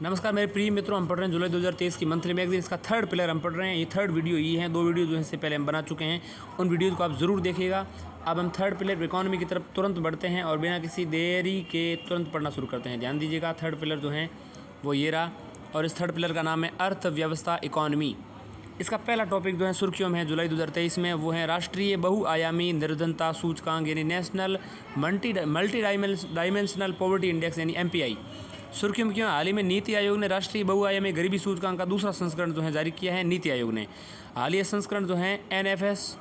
नमस्कार मेरे प्रिय मित्रों, हम पढ़ रहे हैं जुलाई 2023 की मंथली मैगजीन। इसका थर्ड पिलर हम पढ़ रहे हैं। ये थर्ड वीडियो ये है। 2 वीडियो जो है इससे पहले हम बना चुके हैं, उन वीडियोज़ को आप ज़रूर देखिएगा। अब हम थर्ड पिलर इकोनॉमी की तरफ तुरंत बढ़ते हैं और बिना किसी देरी के तुरंत पढ़ना शुरू करते हैं। ध्यान दीजिएगा, थर्ड पिलर जो है वो ये रहा और इस थर्ड पिलर का नाम है अर्थव्यवस्था इकोनॉमी। इसका पहला टॉपिक जो है सुर्खियों में है जुलाई 2023 में, वो है राष्ट्रीय बहुआयामी निर्धनता सूचकांक यानी national multi dimensional poverty index यानी MPI। सुर्खियों में क्यों? हाल ही में नीति आयोग ने राष्ट्रीय बहुआयामी गरीबी सूचकांक का दूसरा संस्करण जो है जारी किया है। नीति आयोग ने हालिया संस्करण जो है NFSH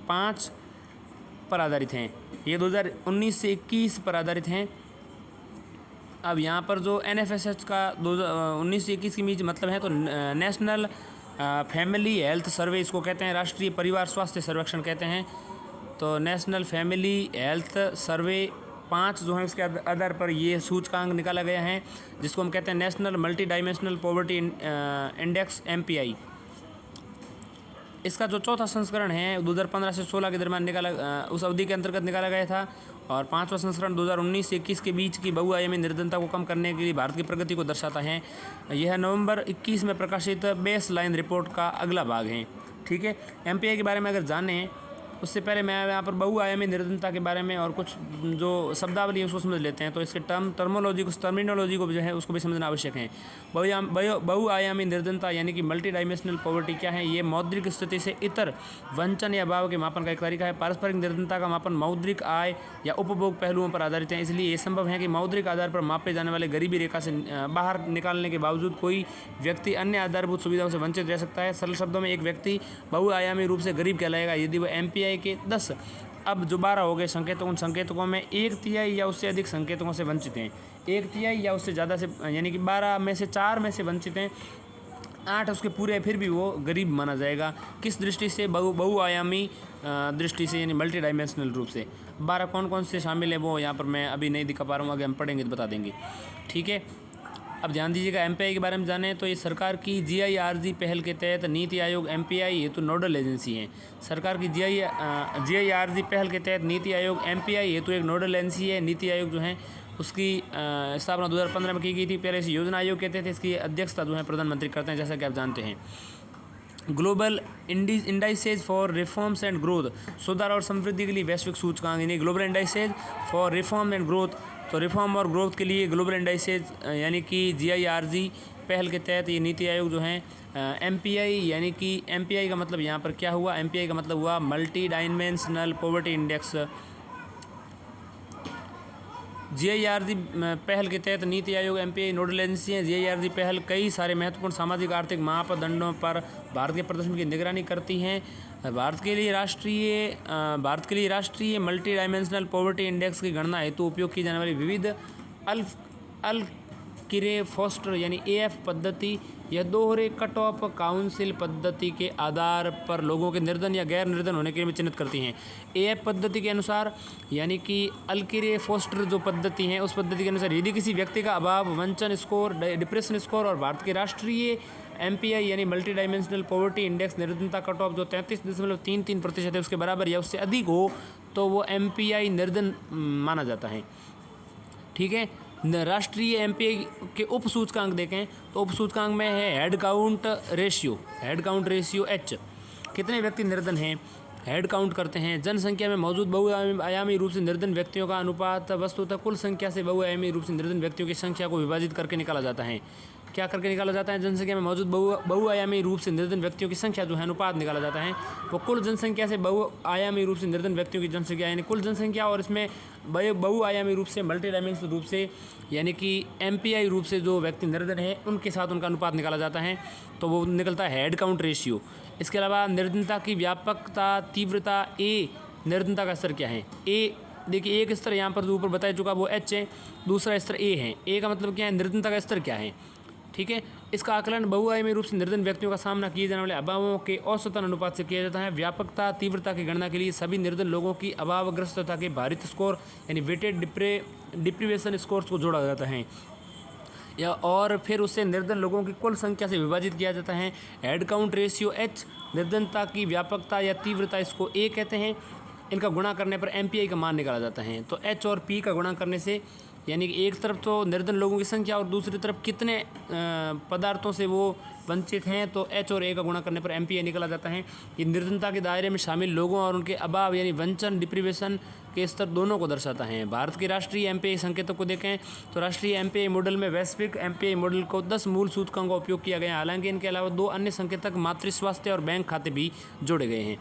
5 पर आधारित हैं। ये 2019 से 21 पर आधारित हैं। अब यहाँ पर जो NFSH का 2019 से 21 के बीच मतलब है तो नेशनल फैमिली हेल्थ सर्वे इसको कहते हैं, राष्ट्रीय परिवार स्वास्थ्य सर्वेक्षण कहते हैं। तो नेशनल फैमिली हेल्थ सर्वे 5 जो है उसके आधार पर ये सूचकांक निकाला गया है, जिसको हम कहते हैं national multi dimensional poverty index MPI। इसका जो चौथा संस्करण है 2015 से 16 के दरमियान उस अवधि के अंतर्गत निकाला गया था और 5वां संस्करण 2019 से 21 के बीच की बहुआयामी निर्धनता को कम करने के लिए भारत की प्रगति को दर्शाता है। यह नवंबर 21 में प्रकाशित बेस लाइन रिपोर्ट का अगला भाग है। ठीक है, MPI के बारे में अगर जानें उससे पहले मैं यहाँ पर बहुआयामी निर्धनता के बारे में और कुछ जो शब्दावली है उसको समझ लेते हैं। तो इसके टर्मिनोलॉजी को जो है उसको भी समझना आवश्यक है। बहुआयामी निर्धनता यानी कि मल्टी डायमेंशनल पॉवर्टी क्या है? ये मौद्रिक स्थिति से इतर वंचन या अभाव के मापन का एक तरीका है। पारस्परिक निर्धनता का मापन मौद्रिक आय या उपभोग पहलुओं पर आधारित है। इसलिए ये संभव है कि मौद्रिक आधार पर मापे जाने वाले गरीबी रेखा से बाहर निकालने के बावजूद कोई व्यक्ति अन्य आधारभूत सुविधाओं से वंचित रह सकता है। सरल शब्दों में एक व्यक्ति बहुआयामी रूप से गरीब कहलाएगा यदि वह MPI के 10 अब जो 12 हो गए संकेतों, उन संकेतकों में 1/3 या उससे अधिक संकेतकों से वंचित हैं। 1/3 या उससे ज़्यादा से यानी कि 12 में से 4 में से वंचित हैं, 8 उसके पूरे फिर भी वो गरीब माना जाएगा। किस दृष्टि से? बहुआयामी दृष्टि से यानी मल्टी डायमेंशनल रूप से। 12 कौन कौन से शामिल है वो यहाँ पर मैं अभी नहीं दिखा पा रहा हूँ, आगे हम पढ़ेंगे तो बता देंगे। ठीक है, अब ध्यान दीजिएगा MPI के बारे में जानें तो ये सरकार की GIRG पहल के तहत नीति आयोग MPI हेतु नोडल एजेंसी है। सरकार की GIRG पहल के तहत नीति आयोग MPI हेतु एक नोडल एजेंसी है। नीति आयोग जो है उसकी स्थापना 2015 में की गई थी। पहले इसे योजना आयोग कहते थे। इसकी अध्यक्षता जो है प्रधानमंत्री करते हैं, जैसा कि आप जानते हैं। Global indices for reforms and growth, सुधार और समृद्धि के लिए वैश्विक सूचकांक यानी global indices for reform and growth. तो रिफॉर्म और ग्रोथ के लिए ग्लोबल इंडाइसेज यानी कि GIRG पहल के तहत ये नीति आयोग जो है MPI यानी कि MPI का मतलब यहाँ पर क्या हुआ? MPI का मतलब हुआ multi dimensional poverty index. GIRG पहल के तहत NITI Aayog MPI nodal agency है। GIRG पहल कई सारे महत्वपूर्ण सामाजिक आर्थिक मापदंडों पर भारत के प्रदर्शन की निगरानी करती हैं। भारत के लिए राष्ट्रीय मल्टी डायमेंशनल पॉवर्टी इंडेक्स की गणना हेतु उपयोग की जाने वाली विविध अल्किरे फोस्टर यानी AF पद्धति यह दोहरे कट ऑफ काउंसिल पद्धति के आधार पर लोगों के निर्धन या गैर निर्धन होने के लिए चिन्हित करती हैं। AF पद्धति के अनुसार यानी कि अल्किरे फोस्टर जो पद्धति है उस पद्धति के अनुसार यदि किसी व्यक्ति का अभाव, वंचन स्कोर, डिप्रेशन स्कोर और भारत के राष्ट्रीय MPI यानी मल्टी डायमेंशनल पॉवर्टी इंडेक्स निर्धनता कट ऑफ जो 33.33% है उसके बराबर या उससे अधिक हो तो वो MPI निर्धन माना जाता है। ठीक है, राष्ट्रीय MPI के उप सूचकांक देखें तो उप सूचकांक में है हेड काउंट रेशियो H। कितने व्यक्ति निर्धन हैं? हेड काउंट करते हैं। जनसंख्या में मौजूद बहुआयामी रूप से निर्धन व्यक्तियों का अनुपात वस्तुतः कुल संख्या से बहुआयामी रूप से निर्धन व्यक्तियों की संख्या को विभाजित करके निकाला जाता है। क्या करके निकाला जाता है? जनसंख्या में मौजूद बहुआयामी रूप से निर्धन व्यक्तियों की संख्या जो है अनुपात निकाला जाता है वो कुल जनसंख्या से बहुआयामी रूप से निर्धन व्यक्तियों की जनसंख्या यानी कुल जनसंख्या और इसमें बहुआयामी रूप से मल्टी डायमेंशनल रूप से यानी कि MPI रूप से जो व्यक्ति निर्धन है उनके साथ उनका अनुपात निकाला जाता है, तो वो निकलता है हेड काउंट रेशियो। इसके अलावा निर्धनता की व्यापकता तीव्रता A, निर्धनता का स्तर क्या है? A देखिए, एक स्तर यहाँ पर जो ऊपर बताया चुका वो H है, दूसरा स्तर A है। A का मतलब क्या है? निर्धनता का स्तर क्या है? ठीक है, इसका आकलन बहुआयामी रूप से निर्धन व्यक्तियों का सामना किए जाने वाले अभावों के औसतन अनुपात से किया जाता है। व्यापकता तीव्रता की गणना के लिए सभी निर्धन लोगों की अभावग्रस्तता के भारित स्कोर यानी वेटेड डिप्रीवेशन स्कोर्स को जोड़ा जाता है या और फिर उससे निर्धन लोगों की कुल संख्या से विभाजित किया जाता है। हेड काउंट रेशियो H निर्धनता की व्यापकता या तीव्रता इसको A कहते हैं। इनका गुणा करने पर MPI का मान निकाला जाता है। तो H और P का गुणा करने से यानी कि एक तरफ तो निर्धन लोगों की संख्या और दूसरी तरफ कितने पदार्थों से वो वंचित हैं, तो एच और ए का गुणा करने पर एमपीआई निकला जाता है। ये निर्धनता के दायरे में शामिल लोगों और उनके अभाव यानी वंचन डिप्रीवेशन के स्तर दोनों को दर्शाता है। भारत के राष्ट्रीय एमपीआई संकेतक को देखें तो राष्ट्रीय एमपीआई मॉडल में वैश्विक एमपीआई मॉडल को 10 मूल सूचकांकों का उपयोग किया गया है। हालांकि इनके अलावा 2 अन्य संकेतक मातृ स्वास्थ्य और बैंक खाते भी जोड़े गए हैं।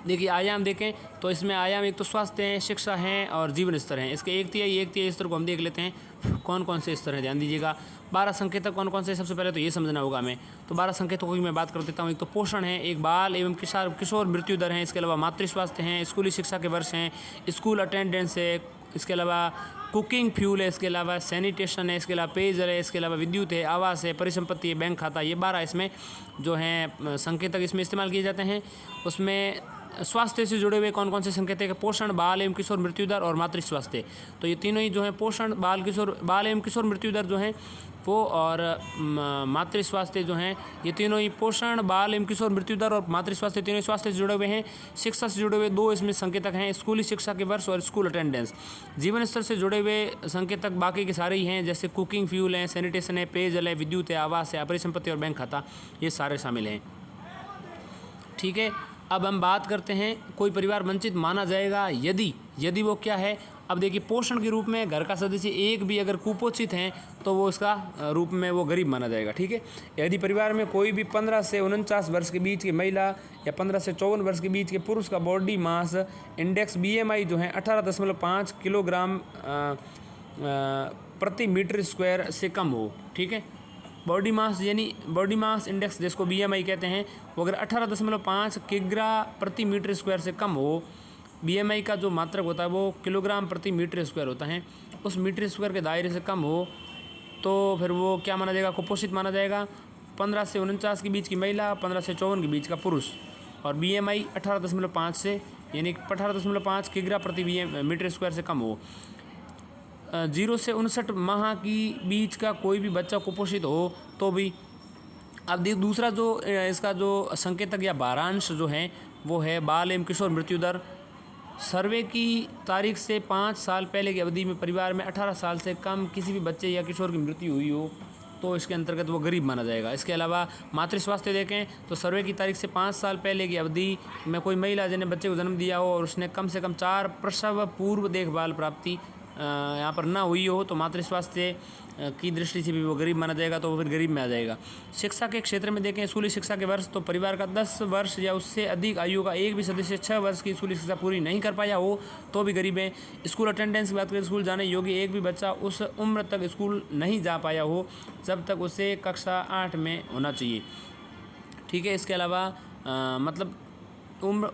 देखिए आयाम देखें तो इसमें आयाम एक तो स्वास्थ्य है, शिक्षा है और जीवन स्तर हैं। इसके एक तिहाई स्तर को हम देख लेते हैं कौन कौन से स्तर हैं। ध्यान दीजिएगा 12 संकेतक कौन कौन से, सबसे पहले तो ये समझना होगा हमें। तो 12 संकेतकों की मैं बात कर देता हूँ। एक तो पोषण है, एक बाल एवं किशोर मृत्यु दर है, इसके अलावा मातृ स्वास्थ्य हैं, स्कूली शिक्षा के वर्ष हैं, स्कूल अटेंडेंस है, इसके अलावा कुकिंग फ्यूल है, इसके अलावा सैनिटेशन है, इसके अलावा पेयजल है, इसके अलावा विद्युत है, आवास है, परिसंपत्ति है, बैंक खाता, ये 12 इसमें जो हैं संकेतक इसमें इस्तेमाल किए जाते हैं। उसमें स्वास्थ्य से जुड़े हुए कौन कौन से संकेतक है? पोषण, बाल एवं किशोर मृत्यु दर और मातृ स्वास्थ्य। तो ये तीनों ही जो है पोषण, बाल एवं किशोर मृत्यु दर जो है वो और मातृ स्वास्थ्य जो हैं, ये तीनों ही पोषण, बाल एवं किशोर मृत्यु दर और मातृ स्वास्थ्य तीनों ही स्वास्थ्य से जुड़े हुए हैं। शिक्षा से जुड़े हुए 2 इसमें संकेतक हैं, स्कूली शिक्षा के वर्ष और स्कूल अटेंडेंस। जीवन स्तर से जुड़े हुए संकेतक बाकी के सारे ही हैं, जैसे कुकिंग फ्यूल है, सैनिटेशन है, पेयजल है, विद्युत है, आवास है, अपरिसंपत्ति और बैंक खाता, ये सारे शामिल हैं। ठीक है, अब हम बात करते हैं कोई परिवार वंचित माना जाएगा यदि वो क्या है। अब देखिए पोषण के रूप में घर का सदस्य एक भी अगर कुपोषित हैं तो वो इसका रूप में वो गरीब माना जाएगा। ठीक है, यदि परिवार में कोई भी 15 से 49 वर्ष के बीच की महिला या 15 से 54 वर्ष के बीच के पुरुष का बॉडी मास इंडेक्स BMI जो है 18.5 किलोग्राम प्रति मीटर स्क्वायर से कम हो। ठीक है, बॉडी मास यानी बॉडी मास इंडेक्स जिसको BMI कहते हैं, वो अगर 18.5 किग्रा प्रति मीटर स्क्वायर से कम हो, BMI का जो मात्रक होता है वो किलोग्राम प्रति मीटर स्क्वायर होता है, उस मीटर स्क्वायर के दायरे से कम हो तो फिर वो क्या माना जाएगा? कुपोषित माना जाएगा। 15 से 49 के बीच की महिला, 15 से 54 के बीच का पुरुष और BMI 18.5 से यानी 18.5 किग्रा प्रति मीटर स्क्वायर से कम हो। 0 से 59 माह की बीच का कोई भी बच्चा कुपोषित हो तो भी। अब दूसरा जो इसका जो संकेतक या भारांश जो है वो है बाल एवं किशोर मृत्यु दर। सर्वे की तारीख से 5 साल पहले की अवधि में परिवार में 18 साल से कम किसी भी बच्चे या किशोर की मृत्यु हुई हो तो इसके अंतर्गत वो गरीब माना जाएगा। इसके अलावा मातृ स्वास्थ्य देखें तो सर्वे की तारीख से 5 साल पहले की अवधि में कोई महिला जिन्हें बच्चे को जन्म दिया हो और उसने कम से कम 4 प्रसव पूर्व देखभाल प्राप्ति यहाँ पर ना हुई हो तो मातृ स्वास्थ्य की दृष्टि से भी वो गरीब माना जाएगा, तो वो फिर गरीब में आ जाएगा। शिक्षा के क्षेत्र में देखें स्कूली शिक्षा के वर्ष तो परिवार का 10 वर्ष या उससे अधिक आयु का एक भी सदस्य 6 वर्ष की स्कूली शिक्षा पूरी नहीं कर पाया हो तो भी गरीब है। स्कूल अटेंडेंस की बात करें, स्कूल जाने योग्य एक भी बच्चा उस उम्र तक स्कूल नहीं जा पाया हो जब तक उसे कक्षा 8 में होना चाहिए। ठीक है, इसके अलावा मतलब उम्र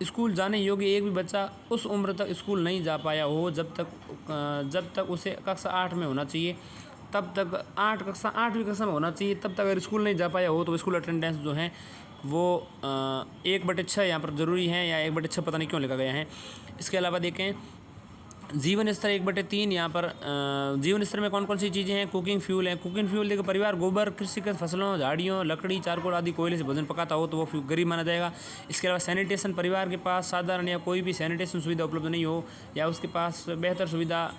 स्कूल जाने योग्य एक भी बच्चा उस उम्र तक स्कूल नहीं जा पाया हो जब तक उसे कक्षा 8 में होना चाहिए, तब तक 8वीं कक्षा में होना चाहिए, तब तक अगर स्कूल नहीं जा पाया हो तो स्कूल अटेंडेंस जो है वो 1/6 यहाँ पर ज़रूरी है या 1/6 पता नहीं क्यों लिखा गया है। इसके अलावा देखें जीवन स्तर 1/3 यहाँ पर जीवन स्तर में कौन कौन सी चीज़ें हैं? कुकिंग फ्यूल है। कुकिंग फ्यूल देखो परिवार गोबर, कृषिगत फसलों, झाड़ियों, लकड़ी, चारकोल आदि कोयले से भोजन पकाता हो तो वो गरीब माना जाएगा। इसके अलावा सैनिटेशन, परिवार के पास साधारण या कोई भी सैनिटेशन सुविधा उपलब्ध नहीं हो या उसके पास बेहतर सुविधा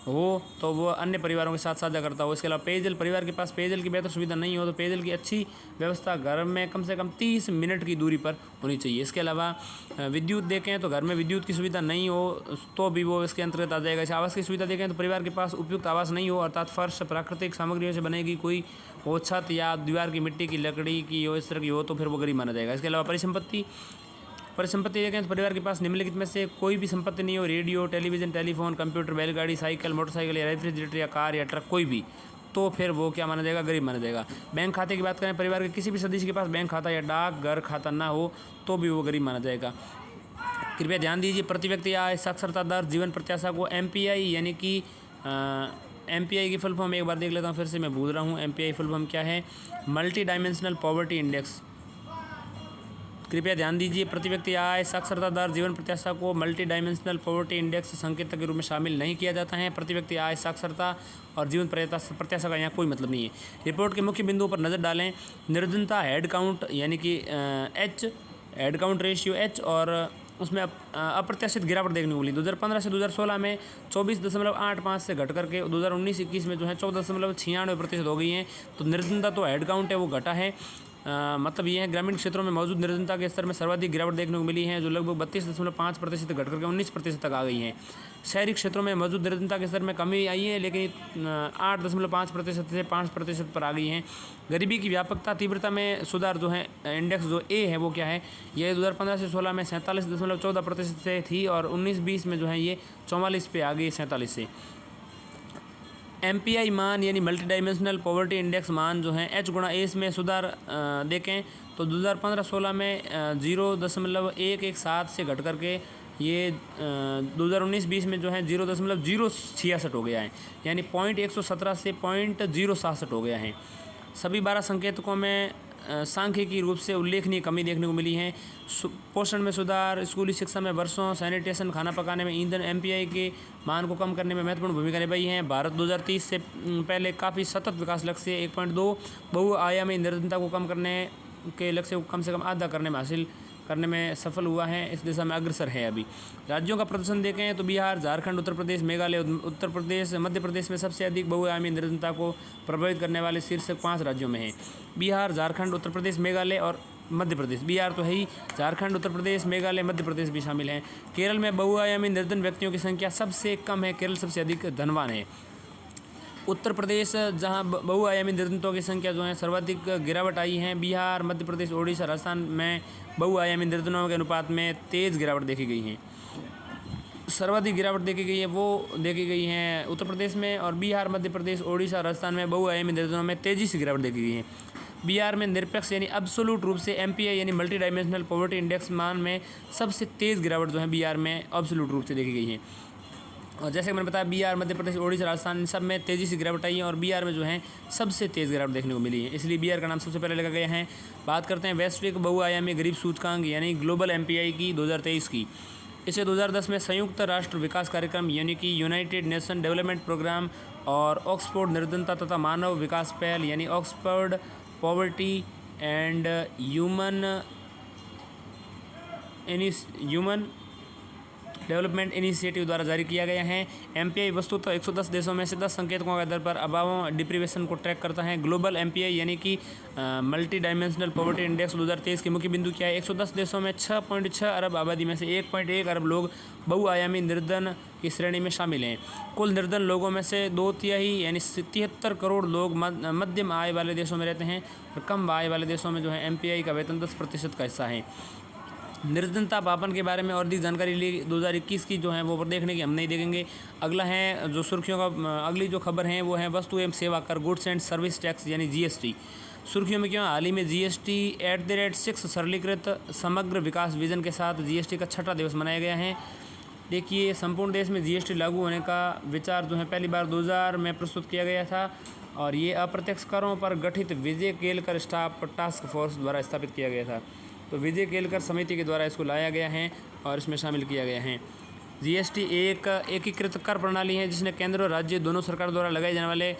हो तो वो अन्य परिवारों के साथ साझा करता हो। इसके अलावा पेयजल, परिवार के पास पेयजल की बेहतर सुविधा नहीं हो तो पेयजल की अच्छी व्यवस्था घर में कम से कम 30 मिनट की दूरी पर होनी चाहिए। इसके अलावा विद्युत देखें तो घर में विद्युत की सुविधा नहीं हो तो भी वो इसके अंतर्गत आ जाएगा। इसे आवास की सुविधा देखें तो परिवार के पास उपयुक्त आवास नहीं हो अर्थात फर्श प्राकृतिक सामग्रियों से बनेगी कोई हो, छत या दीवार की मिट्टी की, लकड़ी की हो, इस तरह की हो तो फिर वो गरीब माना जाएगा। इसके अलावा परिसंपत्ति देखें तो परिवार के पास निम्नलिखित में से कोई भी संपत्ति नहीं हो, रेडियो, टेलीविज़न, टेलीफोन, कंप्यूटर, बैलगाड़ी, साइकिल, मोटरसाइकिल या रेफ्रिजरेटर या कार या ट्रक कोई भी, तो फिर वो क्या माना जाएगा? गरीब माना जाएगा। बैंक खाते की बात करें, परिवार के किसी भी सदस्य के पास बैंक खाता या डाक घर खाता ना हो तो भी वो गरीब माना जाएगा। कृपया ध्यान दीजिए, प्रति व्यक्ति आय साक्षरता दर जीवन प्रत्याशा को MPI यानी कि MPI की फुल फॉर्म एक बार देख लेता हूँ, फिर से मैं भूल रहा हूँ MPI फुल फॉर्म क्या है? Multi dimensional poverty index. कृपया ध्यान दीजिए, प्रति व्यक्ति आय साक्षरता दर जीवन प्रत्याशा को मल्टी डायमेंशनल पॉवर्टी इंडेक्स संकेतक के रूप में शामिल नहीं किया जाता है। प्रति व्यक्ति आय साक्षरता और जीवन प्रत्याशा का यहाँ कोई मतलब नहीं है। रिपोर्ट के मुख्य बिंदुओं पर नज़र डालें। निर्धनता हेड काउंट यानी कि हेड काउंट रेशियो H और उसमें अप्रत्याशित गिरावट देखने को मिली। 2015 से 2016 में 24.85 से घट करके 2019-21 में जो है 14.96% हो गई हैं। तो निर्धनता तो हेड काउंट है वो घटा है। मतलब ये है ग्रामीण क्षेत्रों में मौजूद निर्धनता के स्तर में सर्वाधिक गिरावट देखने को मिली है, जो लगभग 32.5% घट करके 19% तक आ गई हैं। शहरी क्षेत्रों में मौजूद निर्धनता के स्तर में कमी आई है, लेकिन 8.5% से 5% पर आ गई हैं। गरीबी की व्यापकता तीव्रता में सुधार जो है इंडेक्स जो ए है वो क्या है, ये 2015 से 16 में 47.14% से थी और 19-20 में जो है ये 44 पे आ गई 47 से। MPI मान यानी मल्टी डायमेंशनल पॉवर्टी इंडेक्स मान जो है H/A में सुधार देखें तो 2015-16 में 0.117 से घट करके ये 2019-20 में जो है 0.066 हो गया है, यानी 0.117 से 0.067 हो गया है। सभी 12 संकेतकों में सांख्यिकी रूप से उल्लेखनीय कमी देखने को मिली है। पोषण में सुधार, स्कूली शिक्षा में वर्षों, सैनिटेशन, खाना पकाने में ईंधन MPI के मान को कम करने में महत्वपूर्ण भूमिका निभाई है। भारत 2030 से पहले काफ़ी सतत विकास लक्ष्य 1.2 बहुआयामी निर्धनता को कम करने के लक्ष्य को कम से कम आधा हासिल करने में सफल हुआ है, इस दिशा में अग्रसर है। अभी राज्यों का प्रदर्शन देखें तो बिहार, झारखंड, उत्तर प्रदेश, मेघालय, उत्तर प्रदेश, मध्य प्रदेश में सबसे अधिक बहुआयामी निर्धनता को प्रभावित करने वाले शीर्ष 5 राज्यों में है। बिहार, झारखंड, उत्तर प्रदेश, मेघालय और मध्य प्रदेश। बिहार तो है ही, झारखंड, उत्तर प्रदेश, मेघालय, मध्य प्रदेश भी शामिल हैं। केरल में बहुआयामी निर्धन व्यक्तियों की संख्या सबसे कम है, केरल सबसे अधिक धनवान है। उत्तर प्रदेश जहां बहुआयामी निर्धनता की संख्या जो है सर्वाधिक गिरावट आई है। बिहार, मध्य प्रदेश, ओडिशा, राजस्थान में बहुआयामी निर्धनों के अनुपात में तेज़ गिरावट देखी गई है। सर्वाधिक गिरावट देखी गई है वो देखी गई है उत्तर प्रदेश में, और बिहार, मध्य प्रदेश, ओडिशा, राजस्थान में बहुआयामी निर्धनों में तेज़ी से गिरावट देखी गई है। बिहार में निरपेक्ष यानी एब्सोल्यूट रूप से MPI यानी मल्टी डायमेंशनल पॉवर्टी इंडेक्स मान में सबसे तेज़ गिरावट जो है बिहार में एब्सोल्यूट रूप से देखी गई है। और जैसे मैंने बताया बिहार, मध्य प्रदेश, ओडिशा, राजस्थान इन सब में तेज़ी से गिरावट आई है और बिहार में जो है सबसे तेज़ गिरावट देखने को मिली है, इसलिए बिहार का नाम सबसे पहले लगा गया है। बात करते हैं वैश्विक बहुआयामी गरीब सूचकांक यानी ग्लोबल MPI की 2023 की। इसे 2010 में संयुक्त राष्ट्र विकास कार्यक्रम यानी कि यूनाइटेड नेशन डेवलपमेंट प्रोग्राम और ऑक्सफोर्ड निर्धनता तथा मानव विकास पहल यानी Oxford poverty and human development initiative द्वारा जारी किया गया है। MPI वस्तुतः 110 देशों में से 10 संकेतकों के आधार पर अभावों डिप्रीवेशन को ट्रैक करता है। ग्लोबल MPI यानी कि मल्टी डायमेंशनल पॉवर्टी इंडेक्स 2023 के मुख्य बिंदु क्या है, 110 देशों में 6.6 अरब आबादी में से 1.1 अरब लोग बहुआयामी निर्धन की श्रेणी में शामिल हैं। कुल निर्धन लोगों में से 2/3 यानी 73 करोड़ लोग मध्यम आय वाले देशों में रहते हैं और कम आय वाले देशों में जो है MPI का वेतन 10% का हिस्सा है। निर्धनता मापन के बारे में और अधिक जानकारी लिए 2021 की जो है वो देखने की हम नहीं देखेंगे। अगला है जो सुर्खियों का अगली जो खबर है वो है वस्तु एवं सेवा कर गुड्स एंड सर्विस टैक्स यानी GST। सुर्खियों में क्यों, हाल ही में GST @6 सरलीकृत समग्र विकास विजन के साथ GST का 6वां दिवस मनाया गया है। देखिए संपूर्ण देश में GST लागू होने का विचार जो है पहली बार 2000 में प्रस्तुत किया गया था और ये अप्रत्यक्ष करों पर गठित विजय केलकर स्टाफ टास्क फोर्स द्वारा स्थापित किया गया था। तो विजय केलकर समिति के द्वारा इसको लाया गया है और इसमें शामिल किया गया है। GST एक एकीकृत कर प्रणाली है जिसने केंद्र और राज्य दोनों सरकार द्वारा लगाए जाने वाले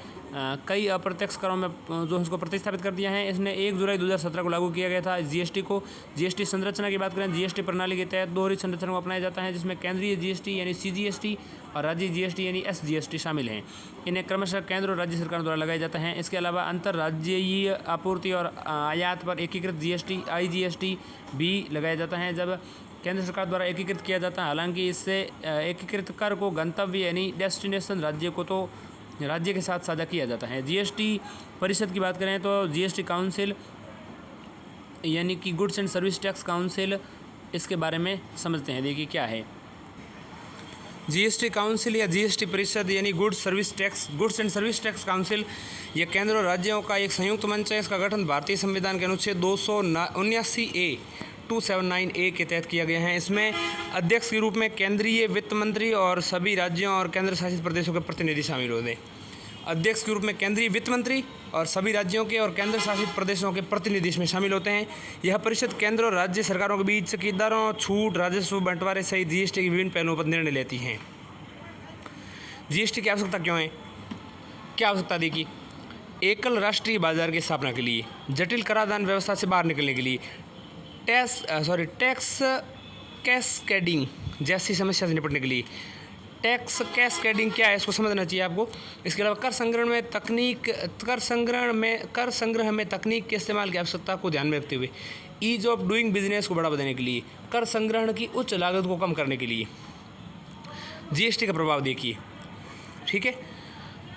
कई अप्रत्यक्ष करों में जो इसको प्रतिस्थापित कर दिया है। इसने 1 जुलाई 2017 को लागू किया गया था। GST को GST संरचना की बात करें, GST प्रणाली के तहत दोहरी संरचना को अपनाया जाता है जिसमें केंद्रीय GST यानी CGST और राज्य GST यानी SGST शामिल हैं। इन्हें क्रमशः केंद्र और राज्य सरकार द्वारा लगाए जाते हैं। इसके अलावा अंतर्राज्यीय आपूर्ति और आयात पर एकीकृत GST IGST भी लगाया जाता है जब केंद्र सरकार द्वारा एकीकृत किया जाता है। हालांकि इससे एकीकृत कर को गंतव्य यानी डेस्टिनेशन राज्य को तो राज्य के साथ साझा किया जाता है। GST परिषद की बात करें तो GST काउंसिल यानी कि goods and service tax council, इसके बारे में समझते हैं। देखिए क्या है GST काउंसिल या GST परिषद यानी goods and service tax council. यह केंद्र और राज्यों का एक संयुक्त मंच है। इसका गठन भारतीय संविधान के अनुच्छेद 279A 279A के तहत किया गया है। इसमें अध्यक्ष के रूप में केंद्रीय वित्त मंत्री और सभी राज्यों और केंद्र शासित प्रदेशों के प्रतिनिधि शामिल होते हैं। अध्यक्ष के रूप में केंद्रीय वित्त मंत्री और सभी राज्यों के और केंद्र शासित प्रदेशों के प्रतिनिधि इसमें शामिल होते हैं। यह परिषद केंद्र और राज्य सरकारों के बीच की दरों, छूट, राजस्व बंटवारे सहित GST के विभिन्न पहलुओं पर निर्णय लेती हैं। GST की आवश्यकता क्यों है? क्या आवश्यकता देखिए, एकल राष्ट्रीय बाजार की स्थापना के लिए, जटिल कराधान व्यवस्था से बाहर निकलने के लिए, टैक्स कैस्केडिंग जैसी समस्या से निपटने के लिए। टैक्स कैस्केडिंग क्या है, इसको समझना चाहिए आपको। इसके अलावा कर संग्रह में तकनीक के इस्तेमाल की आवश्यकता को ध्यान में रखते हुए ईज ऑफ डूइंग बिजनेस को बढ़ावा देने के लिए, कर संग्रहण की उच्च लागत को कम करने के लिए जीएसटी का प्रभाव देखिए। ठीक है,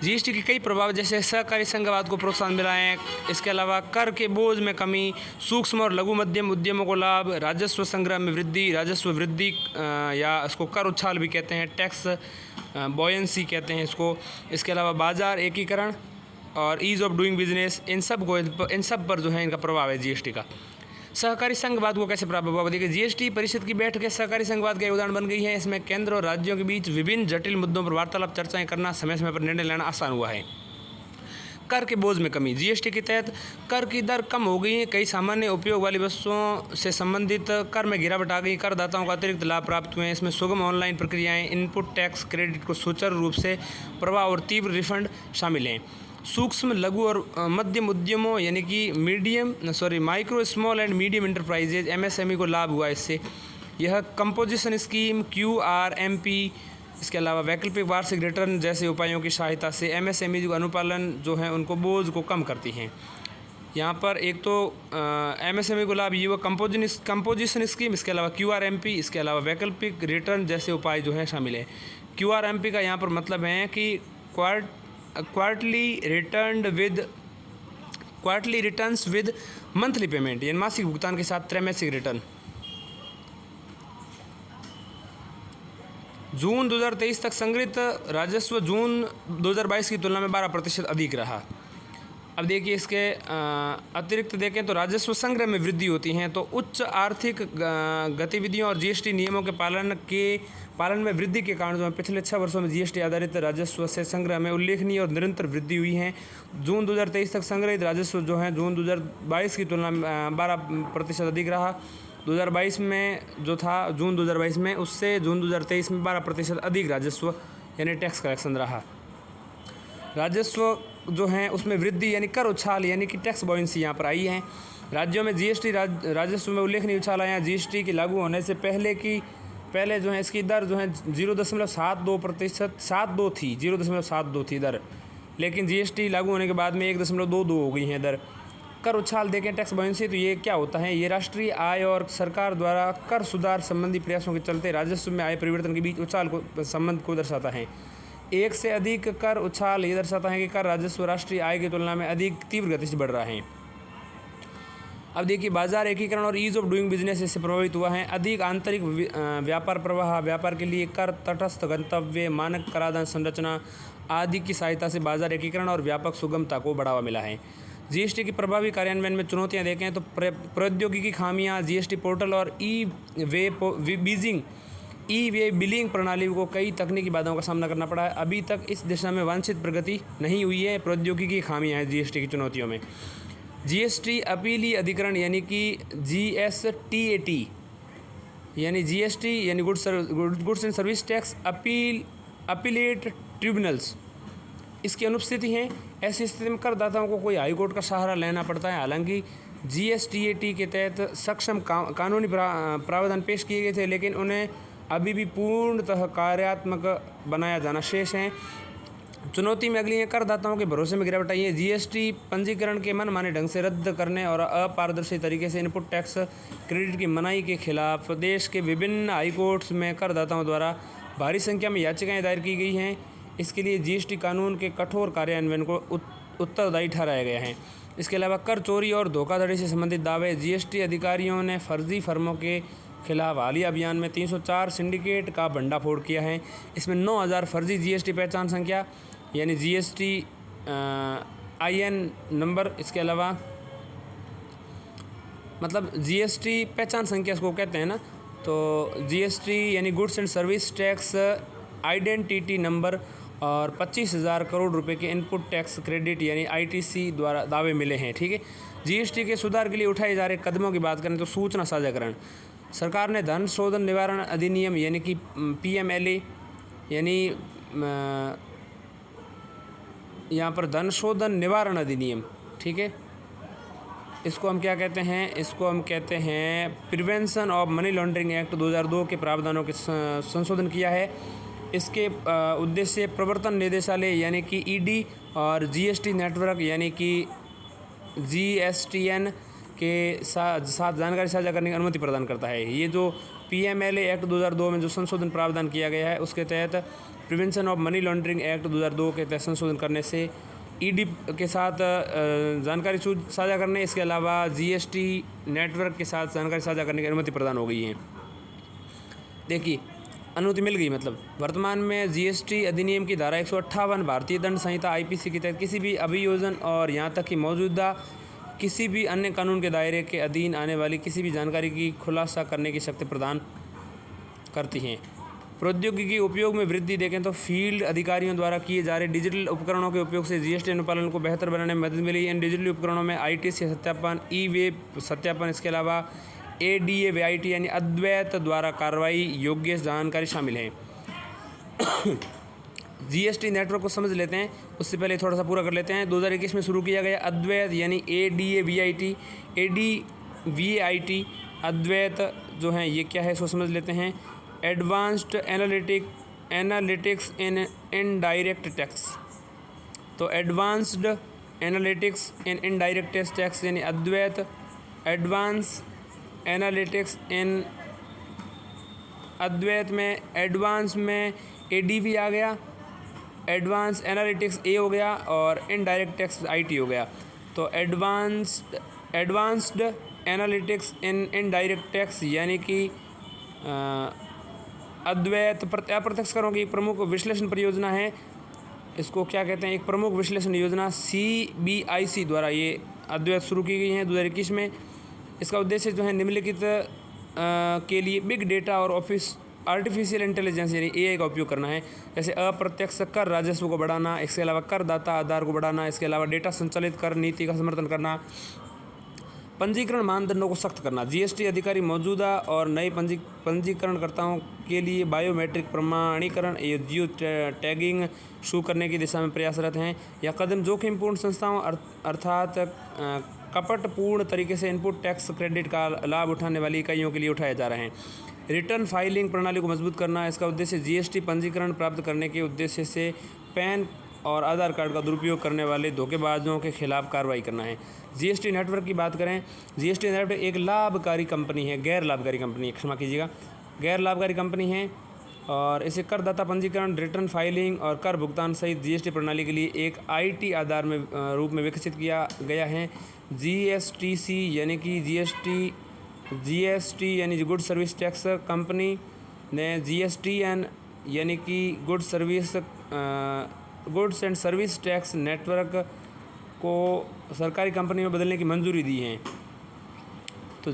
जीएसटी के कई प्रभाव जैसे सहकारी संघवाद को प्रोत्साहन मिला है। इसके अलावा कर के बोझ में कमी, सूक्ष्म और लघु मध्यम उद्यमों को लाभ, राजस्व संग्रह में वृद्धि, राजस्व वृद्धि या इसको कर उछाल भी कहते हैं, टैक्स बॉयंसी कहते हैं इसको। इसके अलावा बाजार एकीकरण और ईज़ ऑफ डूइंग बिजनेस, इन सब पर जो है इनका प्रभाव है जीएसटी का। सहकारी संघवाद को कैसे प्रभाव देखिए। जीएसटी परिषद की बैठकें सहकारी संघवाद के उदाहरण बन गई है। इसमें केंद्र और राज्यों के बीच विभिन्न जटिल मुद्दों पर वार्तालाप चर्चाएं करना, समय समय पर निर्णय लेना आसान हुआ है। कर के बोझ में कमी, जीएसटी के तहत कर की दर कम हो गई है। कई सामान्य उपयोग वाली वस्तुओं से संबंधित कर में गिरावट आ गई, करदाताओं को अतिरिक्त लाभ प्राप्त हुए हैं। इसमें सुगम ऑनलाइन प्रक्रियाएं, इनपुट टैक्स क्रेडिट को सुचारू रूप से प्रवाह और तीव्र रिफंड शामिल हैं। सूक्ष्म लघु और मध्यम उद्यमों यानी कि micro small and medium enterprises MSME को लाभ हुआ इससे। यह कंपोजिशन स्कीम, क्यूआरएमपी, इसके अलावा वैकल्पिक वार्षिक रिटर्न जैसे उपायों की सहायता से एमएसएमई को अनुपालन जो है उनको बोझ को कम करती हैं। यहाँ पर एक तो एमएसएमई को लाभ ये हुआ कंपोजिशन स्कीम, इसके अलावा क्यूआरएमपी, इसके अलावा वैकल्पिक रिटर्न जैसे उपाय जो है शामिल है। क्यूआरएमपी का यहाँ पर मतलब है कि quarterly returns with monthly payment, यानी मासिक भुगतान के साथ त्रैमासिक रिटर्न। जून 2023 तक संग्रहित राजस्व जून 2022 की तुलना में 12% अधिक रहा। अब देखिए इसके अतिरिक्त देखें तो राजस्व संग्रह में वृद्धि होती है तो उच्च आर्थिक गतिविधियों और जीएसटी नियमों के पालन में वृद्धि के कारण जो है पिछले 6 वर्षों में जीएसटी आधारित राजस्व से संग्रह में उल्लेखनीय और निरंतर वृद्धि हुई है। जून 2023 तक संग्रहित राजस्व जो है जून 2022 की तुलना में 12% अधिक रहा। 2022 में जो था जून 2022 में उससे जून 2023 में 12% अधिक राजस्व यानी टैक्स कलेक्शन रहा। राजस्व जो है उसमें वृद्धि यानी कर उछाल यानी कि टैक्स बॉयंसी यहाँ पर आई है। राज्यों में जीएसटी राजस्व में उल्लेखनीय उछाल आया। जीएसटी के लागू होने से पहले जो है इसकी दर जो है 0.72% थी, 0.72 थी दर, लेकिन जीएसटी लागू होने के बाद में 1.22 हो गई है दर। कर उछाल देखें टैक्स बॉयंसी, तो ये क्या होता है, ये राष्ट्रीय आय और सरकार द्वारा कर सुधार संबंधी प्रयासों के चलते राजस्व में आय परिवर्तन के बीच उछाल को संबंध को दर्शाता है। एक से अधिक कर उछाल ये दर्शाता है कि कर राजस्व राष्ट्रीय आय की तुलना में अधिक तीव्र गति से बढ़ रहा है। अब देखिए बाजार एकीकरण और ईज ऑफ डूइंग बिजनेस इससे प्रभावित हुआ है। अधिक आंतरिक व्यापार प्रवाह, व्यापार के लिए कर तटस्थ गंतव्य, मानक कराधान संरचना आदि की सहायता से बाजार एकीकरण और व्यापक सुगमता को बढ़ावा मिला है। जीएसटी की प्रभावी कार्यान्वयन में चुनौतियां देखें तो प्रौद्योगिकी खामियां, जीएसटी पोर्टल और ई वे बिलिंग प्रणाली को कई तकनीकी बाधाओं का सामना करना पड़ा है। अभी तक इस दिशा में वांछित प्रगति नहीं हुई है। प्रौद्योगिकी खामियां हैं जीएसटी की चुनौतियों में। जीएसटी अपीली अधिकरण यानी कि जीएसटीएटी यानी जीएसटी यानी goods and service tax appellate tribunals इसकी अनुपस्थिति है। ऐसी स्थिति में करदाताओं को कोई हाईकोर्ट का सहारा लेना पड़ता है। हालांकि जीएसटीएटी के तहत सक्षम कानूनी प्रावधान पेश किए गए थे, लेकिन उन्हें अभी भी पूर्णतः कार्यात्मक बनाया जाना शेष है। चुनौती में अगली है करदाताओं के भरोसे में गिरावट आई है। जीएसटी पंजीकरण के मनमाने ढंग से रद्द करने और अपारदर्शी तरीके से इनपुट टैक्स क्रेडिट की मनाही के खिलाफ देश के विभिन्न हाईकोर्ट्स में करदाताओं द्वारा भारी संख्या में याचिकाएं दायर की गई हैं। इसके लिए जीएसटी कानून के कठोर कार्यान्वयन को उत्तरदायी ठहराया गया है। इसके अलावा कर चोरी और धोखाधड़ी से संबंधित दावे, जीएसटी अधिकारियों ने फर्जी फर्मों के खिलाफ हालिया अभियान में 304 सिंडिकेट का भंडाफोड़ किया है। इसमें 9000 फर्जी जीएसटी पहचान संख्या यानी जीएसटी IN नंबर, इसके अलावा मतलब जीएसटी पहचान संख्या इसको कहते हैं ना, तो जीएसटी यानी goods and service tax identity number और 25,000 करोड़ रुपए के इनपुट टैक्स क्रेडिट यानी ITC द्वारा दावे मिले हैं। ठीक है, जीएसटी के सुधार के लिए उठाए जा रहे कदमों की बात करें तो सूचना साझाकरण, सरकार ने धन शोधन निवारण अधिनियम यानी कि PMLA यानी यहाँ पर धन शोधन निवारण अधिनियम, ठीक है, इसको हम क्या कहते हैं, इसको हम कहते हैं prevention of money laundering act 2002 के प्रावधानों के संशोधन किया है। इसके उद्देश्य प्रवर्तन निदेशालय यानी कि ईडी और जीएसटी नेटवर्क यानी कि जीएसटीएन के साथ जानकारी साझा करने की अनुमति प्रदान करता है। ये जो पीएमएलए एक्ट 2002 में जो संशोधन प्रावधान किया गया है उसके तहत prevention of money laundering act 2002 के तहत संशोधन करने से ईडी के साथ जानकारी साझा करने, इसके अलावा जीएसटी नेटवर्क के साथ जानकारी साझा करने की अनुमति प्रदान हो गई है। देखिए अनुमति मिल गई, मतलब वर्तमान में जीएसटी अधिनियम की धारा 158 भारतीय दंड संहिता आईपीसी के तहत किसी भी अभियोजन और यहाँ तक कि मौजूदा किसी भी अन्य कानून के दायरे के अधीन आने वाली किसी भी जानकारी की खुलासा करने की शक्ति प्रदान करती हैं। प्रौद्योगिकी उपयोग में वृद्धि देखें तो फील्ड अधिकारियों द्वारा किए जा रहे डिजिटल उपकरणों के उपयोग से जीएसटी अनुपालन को बेहतर बनाने में मदद मिली। इन डिजिटल उपकरणों में आईटीसी सत्यापन, ई वे सत्यापन, इसके अलावा एडीए-वीआईटी यानी अद्वैत द्वारा कार्रवाई योग्य जानकारी शामिल है। जीएसटी नेटवर्क को समझ लेते हैं, उससे पहले थोड़ा सा पूरा कर लेते हैं। 2021 में शुरू किया गया अद्वैत यानी एडीए-वीआईटी अद्वैत जो है ये क्या है इसको समझ लेते हैं। Advanced analytics in indirect tax, तो advanced analytics in indirect tax यानी अद्वैत। एडवांस एनालिटिक्स इन अद्वैत में एडवांस में एडीवी आ गया, एडवांस एनालिटिक्स ए हो गया और इनडायरेक्ट टैक्स आईटी हो गया। तो advanced analytics in indirect tax यानी कि अद्वैत अप्रत्यक्ष करों की प्रमुख विश्लेषण परियोजना है। इसको क्या कहते हैं, एक प्रमुख विश्लेषण योजना सीबीआईसी द्वारा ये अद्वैत शुरू की गई है 2021 में। इसका उद्देश्य जो है निम्नलिखित के लिए बिग डेटा और आर्टिफिशियल इंटेलिजेंस यानी एआई का उपयोग करना है। जैसे अप्रत्यक्ष कर राजस्व को बढ़ाना, इसके अलावा करदाता आधार को बढ़ाना, इसके अलावा डेटा संचालित कर नीति का समर्थन करना, पंजीकरण मानदंडों को सख्त करना। जीएसटी अधिकारी मौजूदा और नए पंजीकरणकर्ताओं के लिए बायोमेट्रिक प्रमाणीकरण या जियो टैगिंग शुरू करने की दिशा में प्रयासरत हैं। यह कदम जोखिमपूर्ण संस्थाओं अर्थात कपटपूर्ण तरीके से इनपुट टैक्स क्रेडिट का लाभ उठाने वाली इकाइयों के लिए उठाए जा रहे हैं। रिटर्न फाइलिंग प्रणाली को मजबूत करना, इसका उद्देश्य जीएसटी पंजीकरण प्राप्त करने के उद्देश्य से पैन और आधार कार्ड का दुरुपयोग करने वाले धोखेबाजों के खिलाफ कार्रवाई करना है। जीएसटी नेटवर्क की बात करें, जीएसटी नेटवर्क एक लाभकारी कंपनी है, गैर लाभकारी कंपनी, क्षमा कीजिएगा, गैर लाभकारी कंपनी है और इसे करदाता पंजीकरण, रिटर्न फाइलिंग और कर भुगतान सहित जीएसटी प्रणाली के लिए एक आईटी आधार में रूप में विकसित किया गया है। जीएसटीसी यानी कि जीएसटी यानी गुड सर्विस टैक्स कंपनी ने जीएसटीएन यानी कि goods and service tax network को सरकारी कंपनी में बदलने की मंजूरी दी है। तो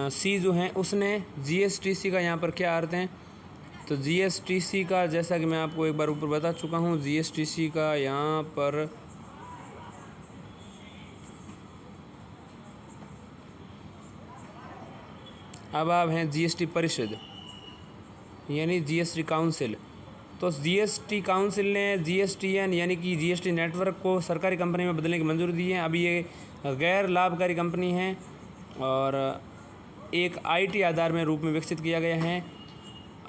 सी जो है उसने जीएसटीसी का यहाँ पर क्या अर्थ है, तो जीएसटीसी का जैसा कि मैं आपको एक बार ऊपर बता चुका हूँ, जीएसटीसी का यहाँ पर अब आप हैं जीएसटी परिषद यानी जीएसटी काउंसिल। तो जीएसटी काउंसिल ने जीएसटीएन यानी कि जीएसटी नेटवर्क को सरकारी कंपनी में बदलने की मंजूरी दी है। अभी ये गैर लाभकारी कंपनी है और एक आईटी आधार में रूप में विकसित किया गया है।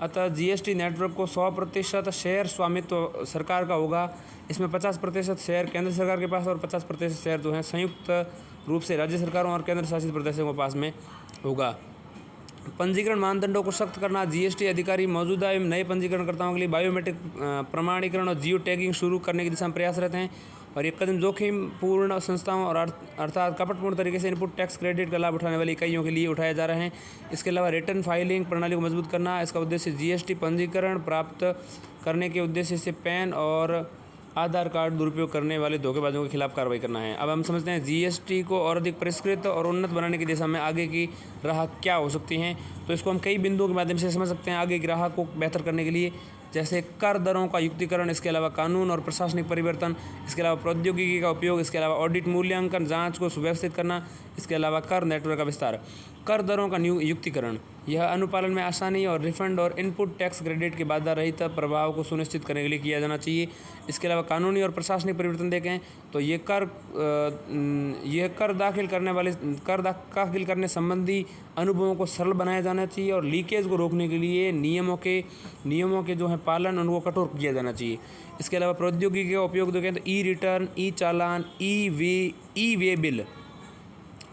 अतः जीएसटी नेटवर्क को 100% शेयर स्वामित्व सरकार का होगा। इसमें 50% शेयर केंद्र सरकार के पास और 50% शेयर जो है संयुक्त रूप से राज्य सरकारों और केंद्र शासित प्रदेशों के पास में होगा। पंजीकरण मानदंडों को सख्त करना, जीएसटी अधिकारी मौजूदा एवं नए पंजीकरणकर्ताओं के लिए बायोमेट्रिक प्रमाणीकरण और जियो टैगिंग शुरू करने की दिशा में प्रयासरत हैं और ये कदम जोखिमपूर्ण संस्थाओं और अर्थात कपटपूर्ण तरीके से इनपुट टैक्स क्रेडिट का लाभ उठाने वाली इकाइयों के लिए उठाए जा रहे हैं। इसके अलावा रिटर्न फाइलिंग प्रणाली को मजबूत करना, इसका उद्देश्य जीएसटी पंजीकरण प्राप्त करने के उद्देश्य से पैन और आधार कार्ड दुरुपयोग करने वाले धोखेबाजों के खिलाफ कार्रवाई करना है। अब हम समझते हैं जीएसटी को और अधिक परिष्कृत और उन्नत बनाने की दिशा में आगे की राह क्या हो सकती हैं। तो इसको हम कई बिंदुओं के माध्यम से समझ सकते हैं। आगे की राह को बेहतर करने के लिए जैसे कर दरों का युक्तिकरण, इसके अलावा कानून और प्रशासनिक परिवर्तन, इसके अलावा प्रौद्योगिकी का उपयोग, इसके अलावा ऑडिट, मूल्यांकन, जांच को सुव्यवस्थित करना, इसके अलावा कर नेटवर्क का विस्तार। कर दरों का युक्तिकरण, यह अनुपालन में आसानी और रिफंड और इनपुट टैक्स क्रेडिट के बाधा रहित प्रभाव को सुनिश्चित करने के लिए किया जाना चाहिए। इसके अलावा कानूनी और प्रशासनिक परिवर्तन देखें तो ये कर दाखिल करने संबंधी अनुभवों को सरल बनाया जाना चाहिए और लीकेज को रोकने के लिए नियमों के जो है पालन उनको कठोर किया जाना चाहिए। इसके अलावा प्रौद्योगिकी का उपयोग देखें तो ई रिटर्न, ई चालान, ई वे बिल,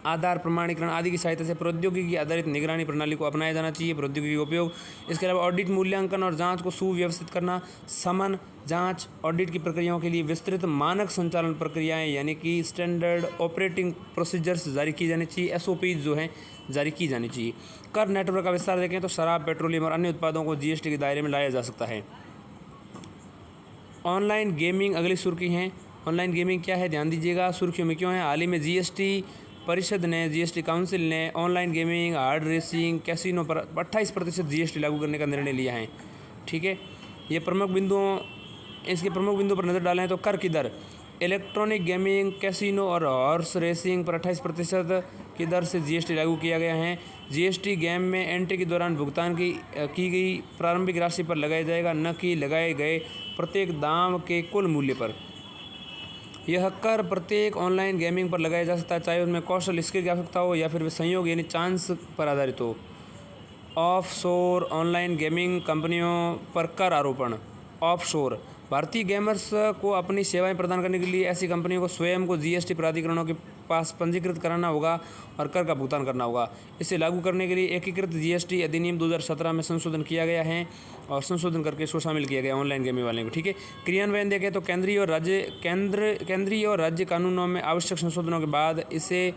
आधार प्रमाणीकरण आदि की सहायता से प्रौद्योगिकी आधारित निगरानी प्रणाली को अपनाया जाना चाहिए। प्रौद्योगिकी का उपयोग, इसके अलावा ऑडिट, मूल्यांकन और जांच को सुव्यवस्थित करना, समन, जांच, ऑडिट की प्रक्रियाओं के लिए विस्तृत मानक संचालन प्रक्रियाएं यानी कि स्टैंडर्ड ऑपरेटिंग प्रोसीजर्स जारी की जानी चाहिए, SOPs जो हैं जारी की जानी चाहिए। कर नेटवर्क का विस्तार देखें तो शराब, पेट्रोलियम और अन्य उत्पादों को GST के दायरे में लाया जा सकता है। ऑनलाइन गेमिंग अगली सुर्खी हैं। ऑनलाइन गेमिंग क्या है, ध्यान दीजिएगा, सुर्खियों में क्यों है। हाल ही में GST परिषद ने, GST काउंसिल ने online gaming, hard racing, casino पर 28% GST लागू करने का निर्णय लिया है। ठीक है, ये इसके प्रमुख बिंदुओं पर नज़र डालें तो कर की दर, इलेक्ट्रॉनिक गेमिंग, कैसीनो और हॉर्स रेसिंग पर 28% की दर से GST लागू किया गया है। GST गेम में एंट्री के दौरान भुगतान की गई प्रारंभिक राशि पर लगाया जाएगा, न कि लगाए गए प्रत्येक दाम के कुल मूल्य पर। यह कर प्रत्येक ऑनलाइन गेमिंग पर लगाया जा सकता है, चाहे उसमें कौशल, स्किल की आवश्यकता हो या फिर संयोग यानी चांस पर आधारित हो। ऑफशोर ऑनलाइन गेमिंग कंपनियों पर कर आरोपण। ऑफशोर भारतीय गेमर्स को अपनी सेवाएं प्रदान करने के लिए ऐसी कंपनियों को स्वयं को GST प्राधिकरणों के पास पंजीकृत कराना होगा और कर का भुगतान करना होगा। इसे लागू करने के लिए एकीकृत GST अधिनियम 2017 में संशोधन किया गया है और संशोधन करके इसको शामिल किया गया ऑनलाइन गेमिंग वाले को। ठीक है, क्रियान्वयन देखें तो केंद्रीय और राज्य कानूनों में आवश्यक संशोधनों के बाद इसे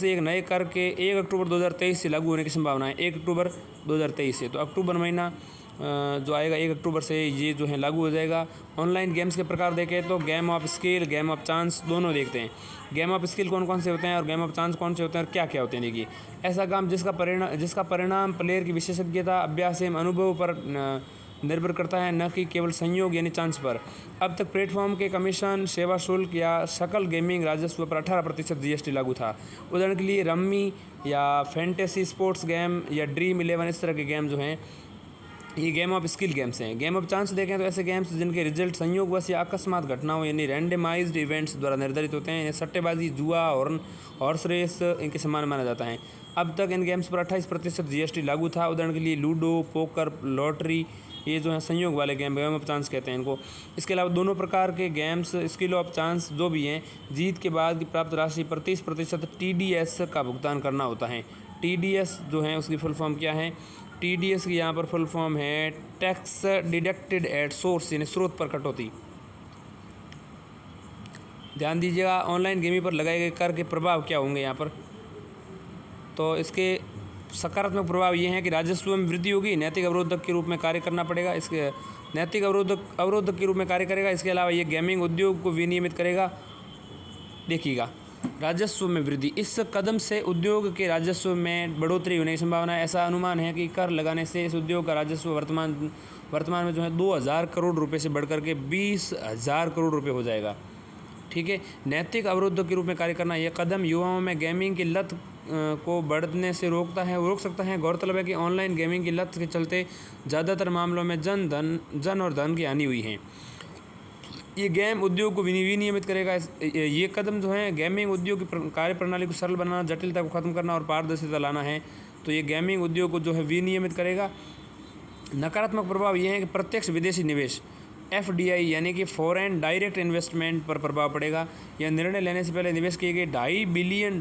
एक नए कर के 1 अक्टूबर 2023 से लागू होने की संभावना है। 1 अक्टूबर 2023 से, तो अक्टूबर महीना जो आएगा 1 अक्टूबर से ये जो है लागू हो जाएगा। ऑनलाइन गेम्स के प्रकार देखें तो game of skill, game of chance दोनों देखते हैं। गेम ऑफ स्किल कौन कौन से होते हैं और गेम ऑफ चांस कौन से होते हैं और क्या क्या होते हैं। देखिए, ऐसा काम जिसका परिणाम प्लेयर की विशेषज्ञता, अभ्यास एवं अनुभव पर निर्भर करता है, न कि केवल संयोग यानी चांस पर। अब तक प्लेटफॉर्म के कमीशन, सेवा शुल्क या सकल गेमिंग राजस्व पर 18% GST लागू था। उदाहरण के लिए रम्मी या फैंटेसी स्पोर्ट्स गेम या ड्रीम 11 इस तरह के गेम जो हैं ये गेम ऑफ स्किल गेम्स हैं। गेम ऑफ चांस देखें तो ऐसे गेम्स जिनके रिजल्ट संयोगवश या अकस्मात घटनाओं यानी रैंडमाइज्ड इवेंट्स द्वारा निर्धारित होते हैं। सट्टेबाजी, जुआ और हॉर्स रेस इनके समान माना जाता है। अब तक इन गेम्स पर 28% GST लागू था। उदाहरण के लिए लूडो, पोकर, लॉटरी, ये जो है संयोग वाले गेम ऑफ चांस कहते हैं इनको। इसके अलावा दोनों प्रकार के गेम्स स्किल ऑफ चांस जो भी हैं, जीत के बाद की प्राप्त राशि पर 30% TDS का भुगतान करना होता है। TDS जो है उसकी फुल फॉर्म क्या है, TDS की यहाँ पर फुल फॉर्म है टैक्स डिडक्टेड एट सोर्स यानी स्रोत पर कटौती। ध्यान दीजिएगा, ऑनलाइन गेमिंग पर लगाए गए कर के प्रभाव क्या होंगे यहाँ पर। तो इसके सकारात्मक प्रभाव ये हैं कि राजस्व में वृद्धि होगी, नैतिक अवरोधक के रूप में कार्य करना पड़ेगा, इसके नैतिक अवरोधक के रूप में कार्य करेगा। इसके अलावा ये गेमिंग उद्योग को विनियमित करेगा। देखिएगा, राजस्व में वृद्धि, इस कदम से उद्योग के राजस्व में बढ़ोतरी होने की संभावना है। ऐसा अनुमान है कि कर लगाने से इस उद्योग का राजस्व वर्तमान में जो है 2000 करोड़ रुपए से बढ़कर के 20,000 करोड़ रुपए हो जाएगा। ठीक है, नैतिक अवरोधक के रूप में कार्य करना, यह कदम युवाओं में गेमिंग की लत को बढ़ने से रोक सकता है। गौरतलब है कि ऑनलाइन गेमिंग की लत के चलते ज़्यादातर मामलों में जन और धन की हानि हुई है। ये गेम उद्योग को विनियमित करेगा। ये कदम जो है गेमिंग उद्योग की कार्य प्रणाली को सरल बनाना, जटिलता को ख़त्म करना और पारदर्शिता लाना है। तो ये गेमिंग उद्योग को जो है विनियमित करेगा। नकारात्मक प्रभाव ये है कि प्रत्यक्ष विदेशी निवेश FDI यानी कि फॉरेन डायरेक्ट इन्वेस्टमेंट पर प्रभाव पड़ेगा। यह निर्णय लेने से पहले निवेश किए गए $2.5 बिलियन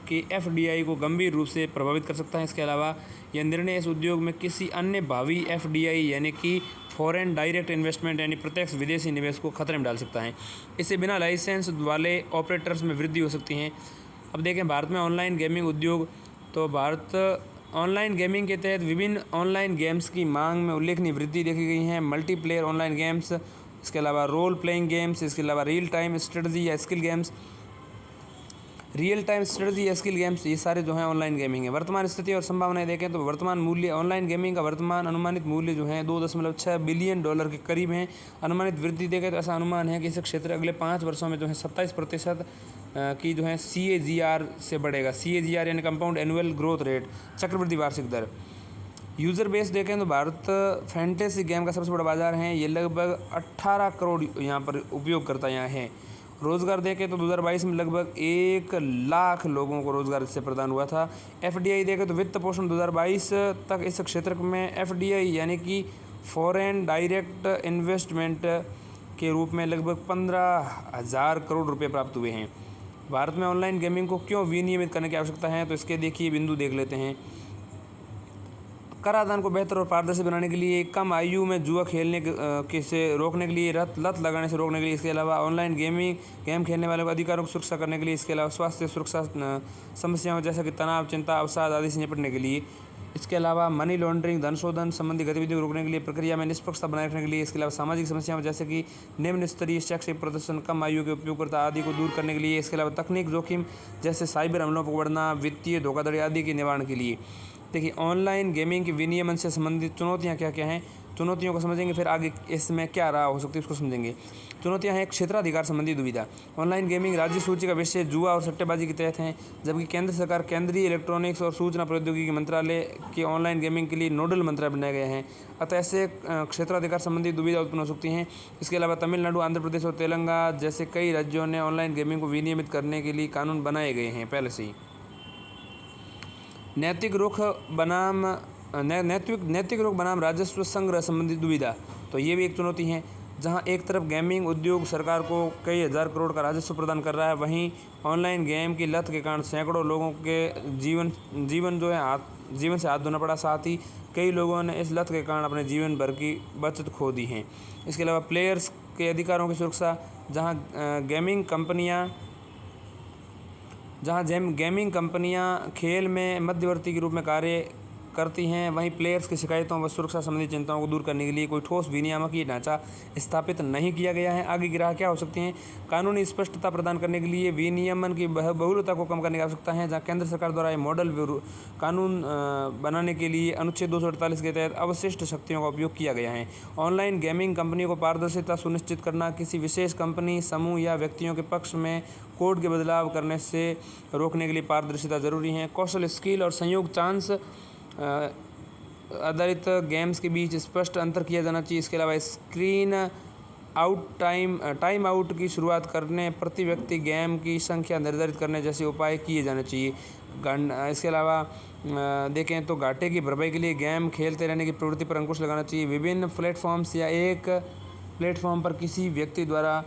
के FDI को गंभीर रूप से प्रभावित कर सकता है। इसके अलावा यह निर्णय इस उद्योग में किसी अन्य भावी FDI यानी कि फॉरेन डायरेक्ट इन्वेस्टमेंट यानी प्रत्यक्ष विदेशी निवेश को खतरे में डाल सकता है। इससे बिना लाइसेंस वाले ऑपरेटर्स में वृद्धि हो सकती है। अब देखें भारत में ऑनलाइन गेमिंग उद्योग, तो भारत ऑनलाइन गेमिंग के तहत विभिन्न ऑनलाइन गेम्स की मांग में उल्लेखनीय वृद्धि देखी गई है। मल्टीप्लेयर ऑनलाइन गेम्स, इसके अलावा रोल प्लेइंग गेम्स, इसके अलावा रियल टाइम स्ट्रेटजी या skill games, real time strategy, skill games, ये सारे जो हैं ऑनलाइन गेमिंग है। वर्तमान स्थिति और संभावनाएं देखें तो वर्तमान मूल्य ऑनलाइन गेमिंग का वर्तमान अनुमानित मूल्य जो है $2.6 बिलियन के करीब हैं। अनुमानित वृद्धि देखें तो ऐसा अनुमान है कि इस क्षेत्र अगले 5 वर्षों में जो है 27% की जो है CAGR से बढ़ेगा। CAGR यानी कंपाउंड एनुअल ग्रोथ रेट, चक्रवृद्धि वार्षिक दर। यूज़र बेस देखें तो भारत फैंटेसी गेम का सबसे बड़ा बाजार है। ये लगभग 18 करोड़ यहाँ पर उपयोगकर्ता यहाँ हैं। रोज़गार देखें तो 2022 में लगभग 1 लाख लोगों को रोज़गार इससे प्रदान हुआ था। FDI देखें तो वित्त पोषण 2022 तक इस क्षेत्र में FDI यानी कि फॉरेन डायरेक्ट इन्वेस्टमेंट के रूप में लगभग 15,000 करोड़ रुपए प्राप्त हुए हैं। भारत में ऑनलाइन गेमिंग को क्यों विनियमित करने की आवश्यकता है, तो इसके देखिए बिंदु देख लेते हैं। कराधान को बेहतर और पारदर्शी बनाने के लिए, कम आयु में जुआ खेलने के से रोकने के लिए, लत लगाने से रोकने के लिए, इसके अलावा ऑनलाइन गेम खेलने वालों को अधिकारों की सुरक्षा करने के लिए, इसके अलावा स्वास्थ्य सुरक्षा समस्याओं जैसे कि तनाव, चिंता, अवसाद आदि से निपटने के लिए, इसके अलावा मनी लॉन्ड्रिंग, धन शोधन संबंधी गतिविधियों को रोकने के लिए, प्रक्रिया में निष्पक्षता बनाए रखने के लिए, इसके अलावा सामाजिक समस्याओं जैसे कि निम्न स्तरीय शैक्षिक प्रदर्शन, कम आयु के उपयोगकर्ता आदि को दूर करने के लिए, इसके अलावा तकनीक जोखिम जैसे साइबर हमलों पर बढ़ना, वित्तीय धोखाधड़ी आदि के निवारण के लिए। देखिए ऑनलाइन गेमिंग के विनियमन से संबंधित चुनौतियां क्या क्या हैं, चुनौतियों को समझेंगे, फिर आगे इसमें क्या राह हो सकती है उसको समझेंगे। चुनौतियां हैं क्षेत्राधिकार संबंधी दुविधा। ऑनलाइन गेमिंग राज्य सूची का विषय जुआ और सट्टेबाजी के तहत हैं, जबकि केंद्र सरकार केंद्रीय इलेक्ट्रॉनिक्स और सूचना प्रौद्योगिकी मंत्रालय के ऑनलाइन गेमिंग के लिए नोडल मंत्रालय बनाए गए हैं। अतः ऐसे क्षेत्राधिकार संबंधी दुविधा उत्पन्न हो सकती हैं। इसके अलावा तमिलनाडु, आंध्र प्रदेश और तेलंगाना जैसे कई राज्यों ने ऑनलाइन गेमिंग को विनियमित करने के लिए कानून बनाए गए हैं पहले से ही। नैतिक रुख बनाम राजस्व संग्रह संबंधित दुविधा, तो ये भी एक चुनौती है। जहां एक तरफ गेमिंग उद्योग सरकार को कई हज़ार करोड़ का राजस्व प्रदान कर रहा है, वहीं ऑनलाइन गेम की लत के कारण सैकड़ों लोगों के जीवन से हाथ धोना पड़ा। साथ ही कई लोगों ने इस लत के कारण अपने जीवन भर की बचत खो दी है। इसके अलावा प्लेयर्स के अधिकारों की सुरक्षा, जहाँ गेमिंग कंपनियां खेल में मध्यवर्ती के रूप में कार्य करती हैं, वहीं प्लेयर्स की शिकायतों व सुरक्षा संबंधी चिंताओं को दूर करने के लिए कोई ठोस विनियामकीय ढांचा स्थापित नहीं किया गया है। आगे की राह क्या हो सकती हैं, कानूनी स्पष्टता प्रदान करने के लिए विनियमन की बहुलता को कम करने की आवश्यकता है, जहां केंद्र सरकार द्वारा ये मॉडल कानून बनाने के लिए अनुच्छेद 248 के तहत अवशिष्ट शक्तियों का उपयोग किया गया है। ऑनलाइन गेमिंग कंपनियों को पारदर्शिता सुनिश्चित करना, किसी विशेष कंपनी, समूह या व्यक्तियों के पक्ष में कोड के बदलाव करने से रोकने के लिए पारदर्शिता जरूरी है। कौशल, स्किल और संयोग चांस आधारित गेम्स के बीच स्पष्ट अंतर किया जाना चाहिए। इसके अलावा स्क्रीन आउट टाइम आउट की शुरुआत करने, प्रति व्यक्ति गेम की संख्या निर्धारित करने जैसे उपाय किए जाने चाहिए। इसके अलावा देखें तो घाटे की भरपाई के लिए गेम खेलते रहने की प्रवृत्ति पर अंकुश लगाना चाहिए। विभिन्न प्लेटफॉर्म्स या एक प्लेटफॉर्म पर किसी व्यक्ति द्वारा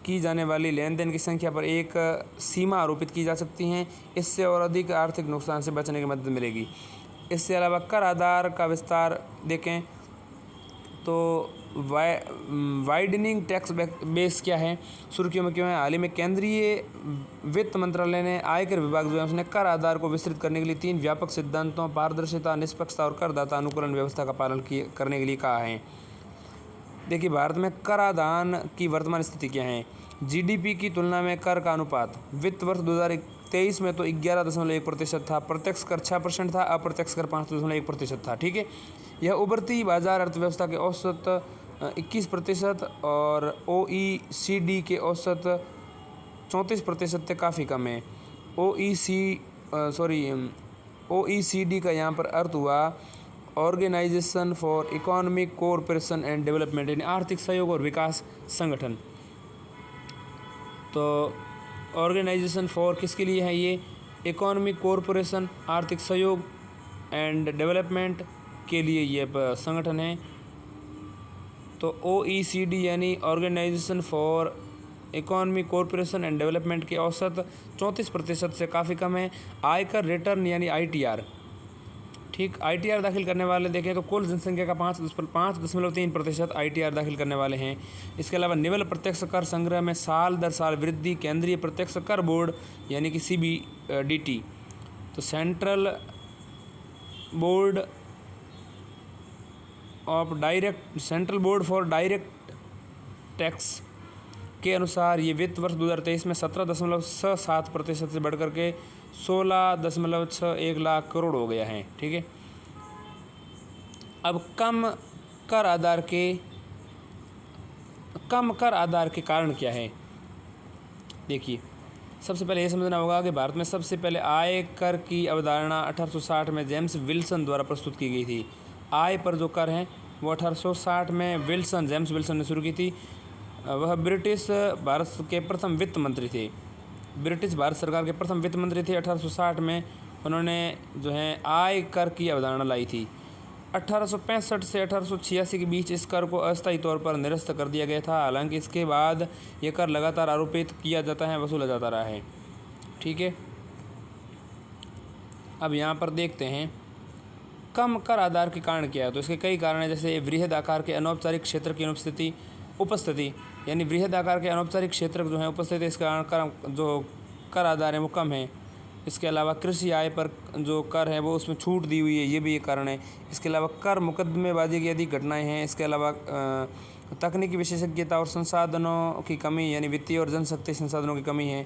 की जाने वाली लेन देन की संख्या पर एक सीमा आरोपित की जा सकती हैं। इससे और अधिक आर्थिक नुकसान से बचने की मदद मिलेगी। इसके अलावा कर आधार का विस्तार देखें तो वाइडनिंग टैक्स बेस क्या है, सुर्खियों में क्यों है। हाल ही में केंद्रीय वित्त मंत्रालय ने आयकर विभाग जो है उसने कर आधार को विस्तृत करने के लिए 3 व्यापक सिद्धांतों पारदर्शिता, निष्पक्षता और करदाता अनुकूलन व्यवस्था का पालन करने के लिए कहा है। देखिए भारत में कराधान की वर्तमान स्थिति क्या है। जीडीपी की तुलना में कर का अनुपात वित्त वर्ष 2023 में तो 11.1% था, प्रत्यक्ष कर 6% था, अप्रत्यक्ष कर 5.1% था। ठीक है, यह उभरती बाजार अर्थव्यवस्था के औसत 21% और OECD के औसत 34% से काफ़ी कम है। OECD का यहाँ पर अर्थ हुआ Organisation for Economic Cooperation and Development, यानी आर्थिक सहयोग और विकास संगठन। तो ऑर्गेनाइजेशन फॉर किसके लिए है, ये इकोनॉमिक कोऑपरेशन, आर्थिक सहयोग एंड डेवलपमेंट के लिए ये संगठन है। तो OECD यानी Organisation for Economic Cooperation and Development के औसत 34% से काफ़ी कम है। आयकर रिटर्न यानी ITR, ठीक, ITR दाखिल करने वाले देखें तो कुल जनसंख्या का 5.3% ITR दाखिल करने वाले हैं। इसके अलावा निवल प्रत्यक्ष कर संग्रह में साल दर साल वृद्धि केंद्रीय प्रत्यक्ष कर बोर्ड यानी कि CBDT, तो central board for direct tax के अनुसार ये वित्त वर्ष 2023 में 17.67% से बढ़कर के 16.61 लाख करोड़ हो गया है। ठीक है, अब कम कर आधार के कारण क्या है? देखिए, सबसे पहले ये समझना होगा कि भारत में सबसे पहले आय कर की अवधारणा 1860 में जेम्स विल्सन द्वारा प्रस्तुत की गई थी। आय पर जो कर है वो 1860 में जेम्स विल्सन ने शुरू की थी। वह ब्रिटिश भारत के प्रथम वित्त मंत्री थे। ब्रिटिश भारत सरकार के प्रथम वित्त मंत्री थे। 1860 में उन्होंने जो है आय कर की अवधारणा लाई थी। 1865 से 1886 के बीच इस कर को अस्थायी तौर पर निरस्त कर दिया गया था। हालांकि इसके बाद यह कर लगातार आरोपित किया जाता है, वसूला जाता रहा है। ठीक है, अब यहाँ पर देखते हैं कम कर आधार के कारण क्या है। तो इसके कई कारण हैं, जैसे वृहद आकार के अनौपचारिक क्षेत्र की उपस्थिति यानी वृहद आकार के अनौपचारिक क्षेत्र जो है उपस्थिति, इस कारण जो कर आधार है वो कम है। इसके अलावा कृषि आय पर जो कर है वो उसमें छूट दी हुई है, ये भी एक कारण है। इसके अलावा कर मुकदमेबाजी की अधिक घटनाएं हैं। इसके अलावा तकनीकी विशेषज्ञता और संसाधनों की कमी यानी वित्तीय और जनशक्ति संसाधनों की कमी है।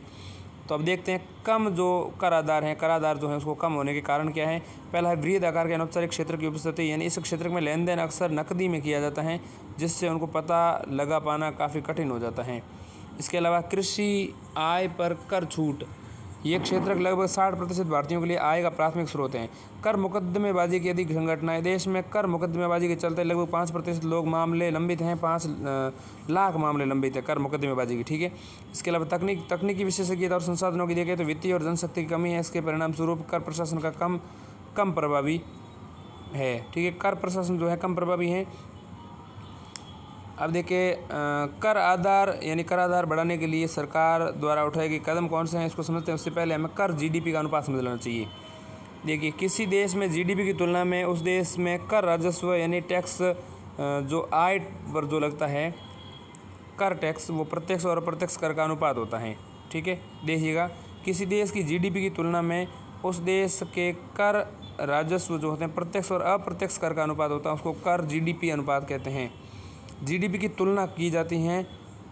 तो अब देखते हैं कम जो कर आधार जो है उसको कम होने के कारण क्या है। पहला है वृहद आकार के अनौपचारिक क्षेत्र की उपस्थिति, यानी इस क्षेत्र में लेन देन अक्सर नकदी में किया जाता है, जिससे उनको पता लगा पाना काफ़ी कठिन हो जाता है। इसके अलावा कृषि आय पर कर छूट, ये क्षेत्र लगभग 60% भारतीयों के लिए आय का प्राथमिक स्रोत है। कर मुकदमेबाजी की अधिक घटनाएं, देश में कर मुकदमेबाजी के चलते लगभग 5% लोग मामले लंबित हैं, 5 लाख मामले लंबित है कर मुकदमेबाजी की। ठीक है, इसके अलावा तकनीकी विशेषज्ञता और संसाधनों की देखें तो वित्तीय और जनशक्ति की कमी है। इसके परिणाम स्वरूप कर प्रशासन का कम प्रभावी है। ठीक है, कर प्रशासन जो है कम प्रभावी है। अब देखिए कर आधार बढ़ाने के लिए सरकार द्वारा उठाए गए कदम कौन से हैं, इसको समझते हैं। उससे पहले हमें कर जीडीपी का अनुपात समझ लेना चाहिए। देखिए, किसी देश में जीडीपी की तुलना में उस देश में कर राजस्व यानी टैक्स जो आय पर जो लगता है कर टैक्स, वो प्रत्यक्ष और अप्रत्यक्ष कर का अनुपात होता है। ठीक है, देखिएगा, किसी देश की जीडीपी की तुलना में उस देश के कर राजस्व जो होते हैं प्रत्यक्ष और अप्रत्यक्ष कर का अनुपात होता है, उसको कर जीडीपी अनुपात कहते हैं। जीडीपी की तुलना की जाती हैं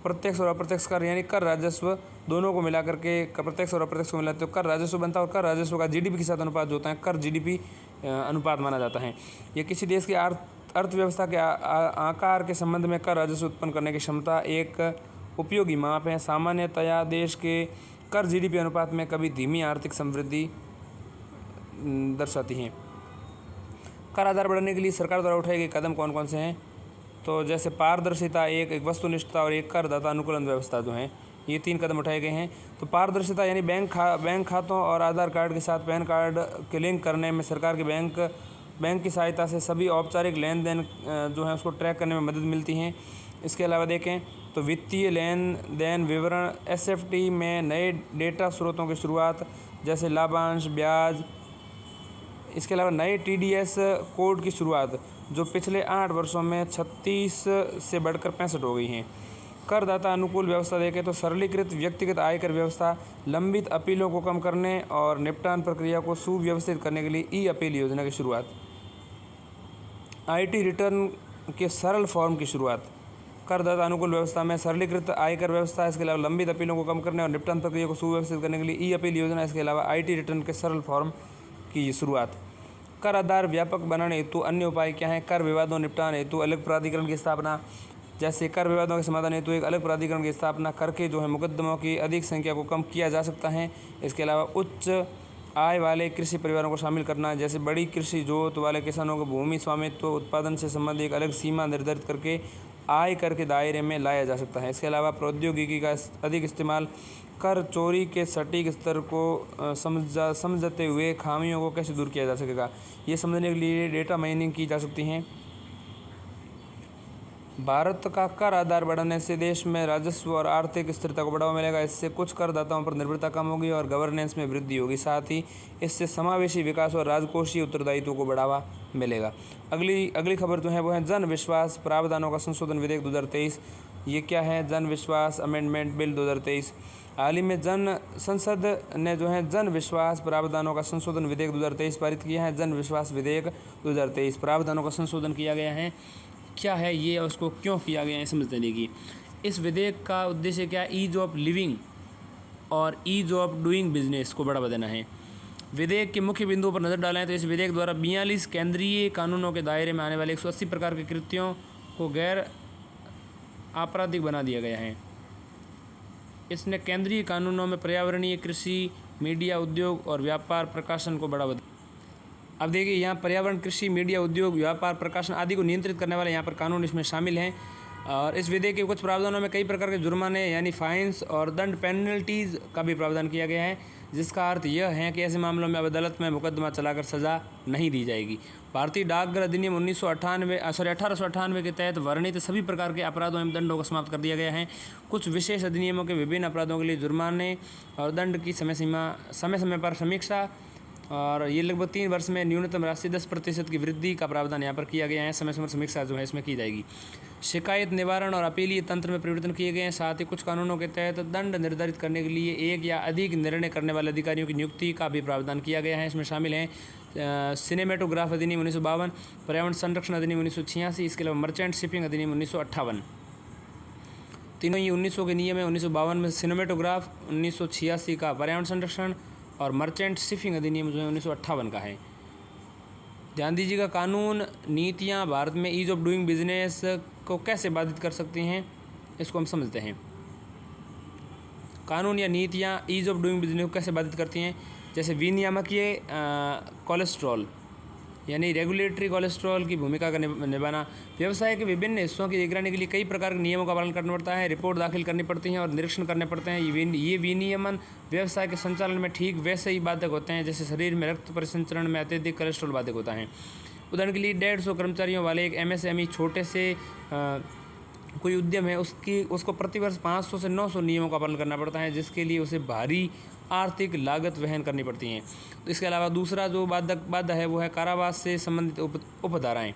प्रत्यक्ष और अप्रत्यक्ष कर यानी कर राजस्व दोनों को मिलाकर के, प्रत्यक्ष और अप्रत्यक्ष को मिलाते तो कर राजस्व बनता है, और कर राजस्व का जीडीपी के साथ अनुपात जो होता है कर जीडीपी अनुपात माना जाता है। ये किसी देश की अर्थव्यवस्था के आकार के संबंध में कर राजस्व उत्पन्न करने की क्षमता एक उपयोगी माप है। सामान्यतया देश के कर जीडीपी अनुपात में कभी धीमी आर्थिक समृद्धि दर्शाती हैं। कर आधार बढ़ाने के लिए सरकार द्वारा उठाए गए कदम कौन कौन से हैं? तो जैसे पारदर्शिता, एक वस्तुनिष्ठता और एक करदाता अनुकूलन व्यवस्था जो है, ये 3 कदम उठाए गए हैं। तो पारदर्शिता यानी बैंक खातों और आधार कार्ड के साथ पैन कार्ड के लिंक करने में सरकार के बैंक की सहायता से सभी औपचारिक लेन देन जो है उसको ट्रैक करने में मदद मिलती है। इसके अलावा देखें तो वित्तीय लेन देन विवरण SFT में नए डेटा स्रोतों की शुरुआत, जैसे लाभांश, ब्याज। इसके अलावा नए TDS कोड की शुरुआत जो पिछले 8 वर्षों में 36 से बढ़कर 65 हो गई हैं। करदाता अनुकूल व्यवस्था देखें तो सरलीकृत व्यक्तिगत आयकर व्यवस्था, लंबित अपीलों को कम करने और निपटान प्रक्रिया को सुव्यवस्थित करने के लिए ई-अपील योजना की शुरुआत, IT रिटर्न के सरल फॉर्म की शुरुआत। करदाता अनुकूल व्यवस्था में सरलीकृत आयकर व्यवस्था, इसके अलावा लंबित अपीलों को कम करने और निपटान प्रक्रिया को सुव्यवस्थित करने के लिए ई-अपील योजना, इसके अलावा IT रिटर्न के सरल फॉर्म की शुरुआत। कर आधार व्यापक बनाने हेतु अन्य उपाय क्या हैं? कर विवादों निपटान हेतु अलग प्राधिकरण की स्थापना, जैसे कर विवादों के समाधान हेतु एक अलग प्राधिकरण की स्थापना करके जो है मुकदमों की अधिक संख्या को कम किया जा सकता है। इसके अलावा उच्च आय वाले कृषि परिवारों को शामिल करना, जैसे बड़ी कृषि जोत वाले किसानों को भूमि स्वामित्व उत्पादन से संबंधित एक अलग सीमा निर्धारित करके आय कर के दायरे में लाया जा सकता है। इसके अलावा प्रौद्योगिकी का अधिक इस्तेमाल, कर चोरी के सटीक स्तर को समझते हुए खामियों को कैसे दूर किया जा सकेगा, ये समझने के लिए डेटा माइनिंग की जा सकती हैं। भारत का कर आधार बढ़ाने से देश में राजस्व और आर्थिक स्थिरता को बढ़ावा मिलेगा। इससे कुछ करदाताओं पर निर्भरता कम होगी और गवर्नेंस में वृद्धि होगी। साथ ही इससे समावेशी विकास और राजकोषीय उत्तरदायित्व को बढ़ावा मिलेगा। अगली खबर जो है वो है जन विश्वास प्रावधानों का संशोधन विधेयक 2023। ये क्या है? जन विश्वास अमेंडमेंट बिल 2023। हाल ही में संसद ने जो है जन विश्वास प्रावधानों का संशोधन विधेयक 2023 पारित किया है। जन विश्वास विधेयक 2023 प्रावधानों का संशोधन किया गया है। क्या है ये, उसको क्यों किया गया है, समझते देखिए। इस विधेयक का उद्देश्य क्या है? ईज ऑफ लिविंग और ईज ऑफ डूइंग बिजनेस को बढ़ावा देना है। विधेयक के मुख्य बिंदुओं पर नज़र डालें तो इस विधेयक द्वारा 42 केंद्रीय कानूनों के दायरे में आने वाले 180 प्रकार के कृत्यों को गैर आपराधिक बना दिया गया है। इसने केंद्रीय कानूनों में पर्यावरणीय, कृषि, मीडिया, उद्योग और व्यापार प्रकाशन को बढ़ावा दिया। अब देखिए यहाँ पर्यावरण, कृषि, मीडिया, उद्योग, व्यापार प्रकाशन आदि को नियंत्रित करने वाले यहाँ पर कानून इसमें शामिल हैं। और इस विधेयक के कुछ प्रावधानों में कई प्रकार के जुर्माने यानी फाइन्स और दंड पेनल्टीज़ का भी प्रावधान किया गया है, जिसका अर्थ यह है कि ऐसे मामलों में अब अदालत में मुकदमा चलाकर सज़ा नहीं दी जाएगी। भारतीय डाकघर अधिनियम 1898 के तहत वर्णित सभी प्रकार के अपराधों एवं दंडों को समाप्त कर दिया गया है। कुछ विशेष अधिनियमों के विभिन्न अपराधों के लिए जुर्माने और दंड की समय समय पर समीक्षा, और ये लगभग 3 वर्ष में न्यूनतम राशि 10% की वृद्धि का प्रावधान यहाँ पर किया गया है। समय समय समीक्षा जो है इसमें की जाएगी। शिकायत निवारण और अपीलीय तंत्र में परिवर्तन किए गए हैं। साथ ही कुछ कानूनों के तहत दंड निर्धारित करने के लिए एक या अधिक निर्णय करने वाले अधिकारियों की नियुक्ति का भी प्रावधान किया गया है। इसमें शामिल हैं सिनेमेटोग्राफ अधिनियम 1952, पर्यावरण संरक्षण अधिनियम 1986, इसके अलावा मर्चेंट शिपिंग अधिनियम 1958। तीनों ही 1900 के नियम है। 1952 में सिनेमेटोग्राफ, 1986 का पर्यावरण संरक्षण और मर्चेंट शिपिंग अधिनियम जो है 1958 का है। ध्यान दीजिएगा, कानून नीतियाँ भारत में ईज ऑफ डूइंग बिजनेस को कैसे बाधित कर सकती हैं, इसको हम समझते हैं। कानून या नीतियाँ ईज ऑफ डूइंग बिजनेस को कैसे बाधित करती हैं? जैसे विनियामकीय कोलेस्ट्रॉल यानी रेगुलेटरी कोलेस्ट्रॉल की भूमिका का निभाना। व्यवसाय के विभिन्न हिस्सों की निगरानी के लिए कई प्रकार के नियमों का पालन करना पड़ता है, रिपोर्ट दाखिल करनी पड़ती हैं और निरीक्षण करने पड़ते हैं। ये विनियमन व्यवसाय के संचालन में ठीक वैसे ही बाधक होते हैं जैसे शरीर में रक्त परिसंचरण में अत्यधिक कोलेस्ट्रॉल बाधक होता है। उदाहरण के लिए 150 कर्मचारियों वाले एक MSME छोटे से कोई उद्यम है, उसको प्रतिवर्ष 500 से 900 नियमों का पालन करना पड़ता है, जिसके लिए उसे भारी आर्थिक लागत वहन करनी पड़ती हैं। तो इसके अलावा दूसरा जो बाधा है वो है कारावास से संबंधित उपधाराएँ।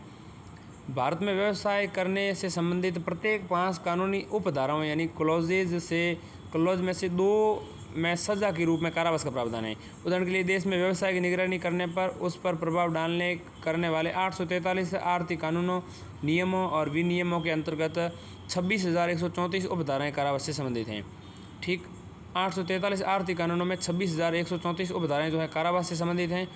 भारत में व्यवसाय करने से संबंधित प्रत्येक 5 कानूनी उपधाराओं यानी क्लॉज में से 2 में सज़ा के रूप में कारावास का प्रावधान है। उदाहरण के लिए देश में व्यवसाय की निगरानी करने पर उस पर प्रभाव करने वाले 843 आर्थिक कानूनों, नियमों और विनियमों के अंतर्गत 26,134 उपधाराएँ कारावास से संबंधित हैं। ठीक, 843 आर्थिक कानूनों में 26,134 उपधाराएँ जो है कारावास से संबंधित हैं।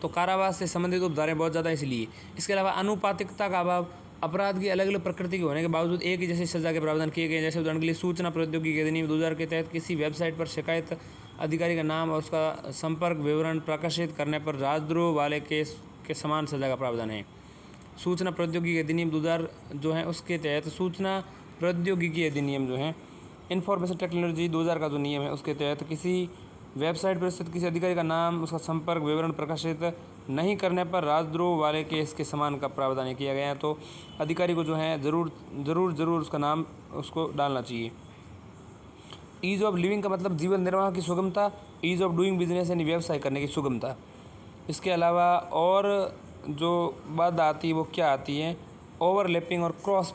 तो कारावास से संबंधित उपधाराएँ बहुत ज़्यादा इसलिए। इसके अलावा अनुपातिकता का अभाव, अपराध की अलग अलग प्रकृति के होने के बावजूद एक ही जैसी सज़ा के प्रावधान किए गए। जैसे उदाहरण के लिए सूचना प्रौद्योगिकी अधिनियम 2000 के तहत किसी वेबसाइट पर शिकायत अधिकारी का नाम और उसका संपर्क विवरण प्रकाशित करने पर राजद्रोह वाले केस के समान सज़ा का प्रावधान है। सूचना प्रौद्योगिकी अधिनियम 2000 जो है उसके तहत सूचना प्रौद्योगिकी अधिनियम जो है इन्फॉर्मेशन टेक्नोलॉजी 2000 का जो नियम है उसके तहत किसी वेबसाइट पर स्थित किसी अधिकारी का नाम, उसका संपर्क विवरण प्रकाशित नहीं करने पर राजद्रोह वाले केस के समान का प्रावधान किया गया है। तो अधिकारी को जो है ज़रूर उसका नाम उसको डालना चाहिए। ईज ऑफ लिविंग का मतलब जीवन निर्वाह की सुगमता, ईज ऑफ डूइंग बिजनेस यानी व्यवसाय करने की सुगमता। इसके अलावा और जो बात आती है वो क्या आती है? ओवरलैपिंग और क्रॉस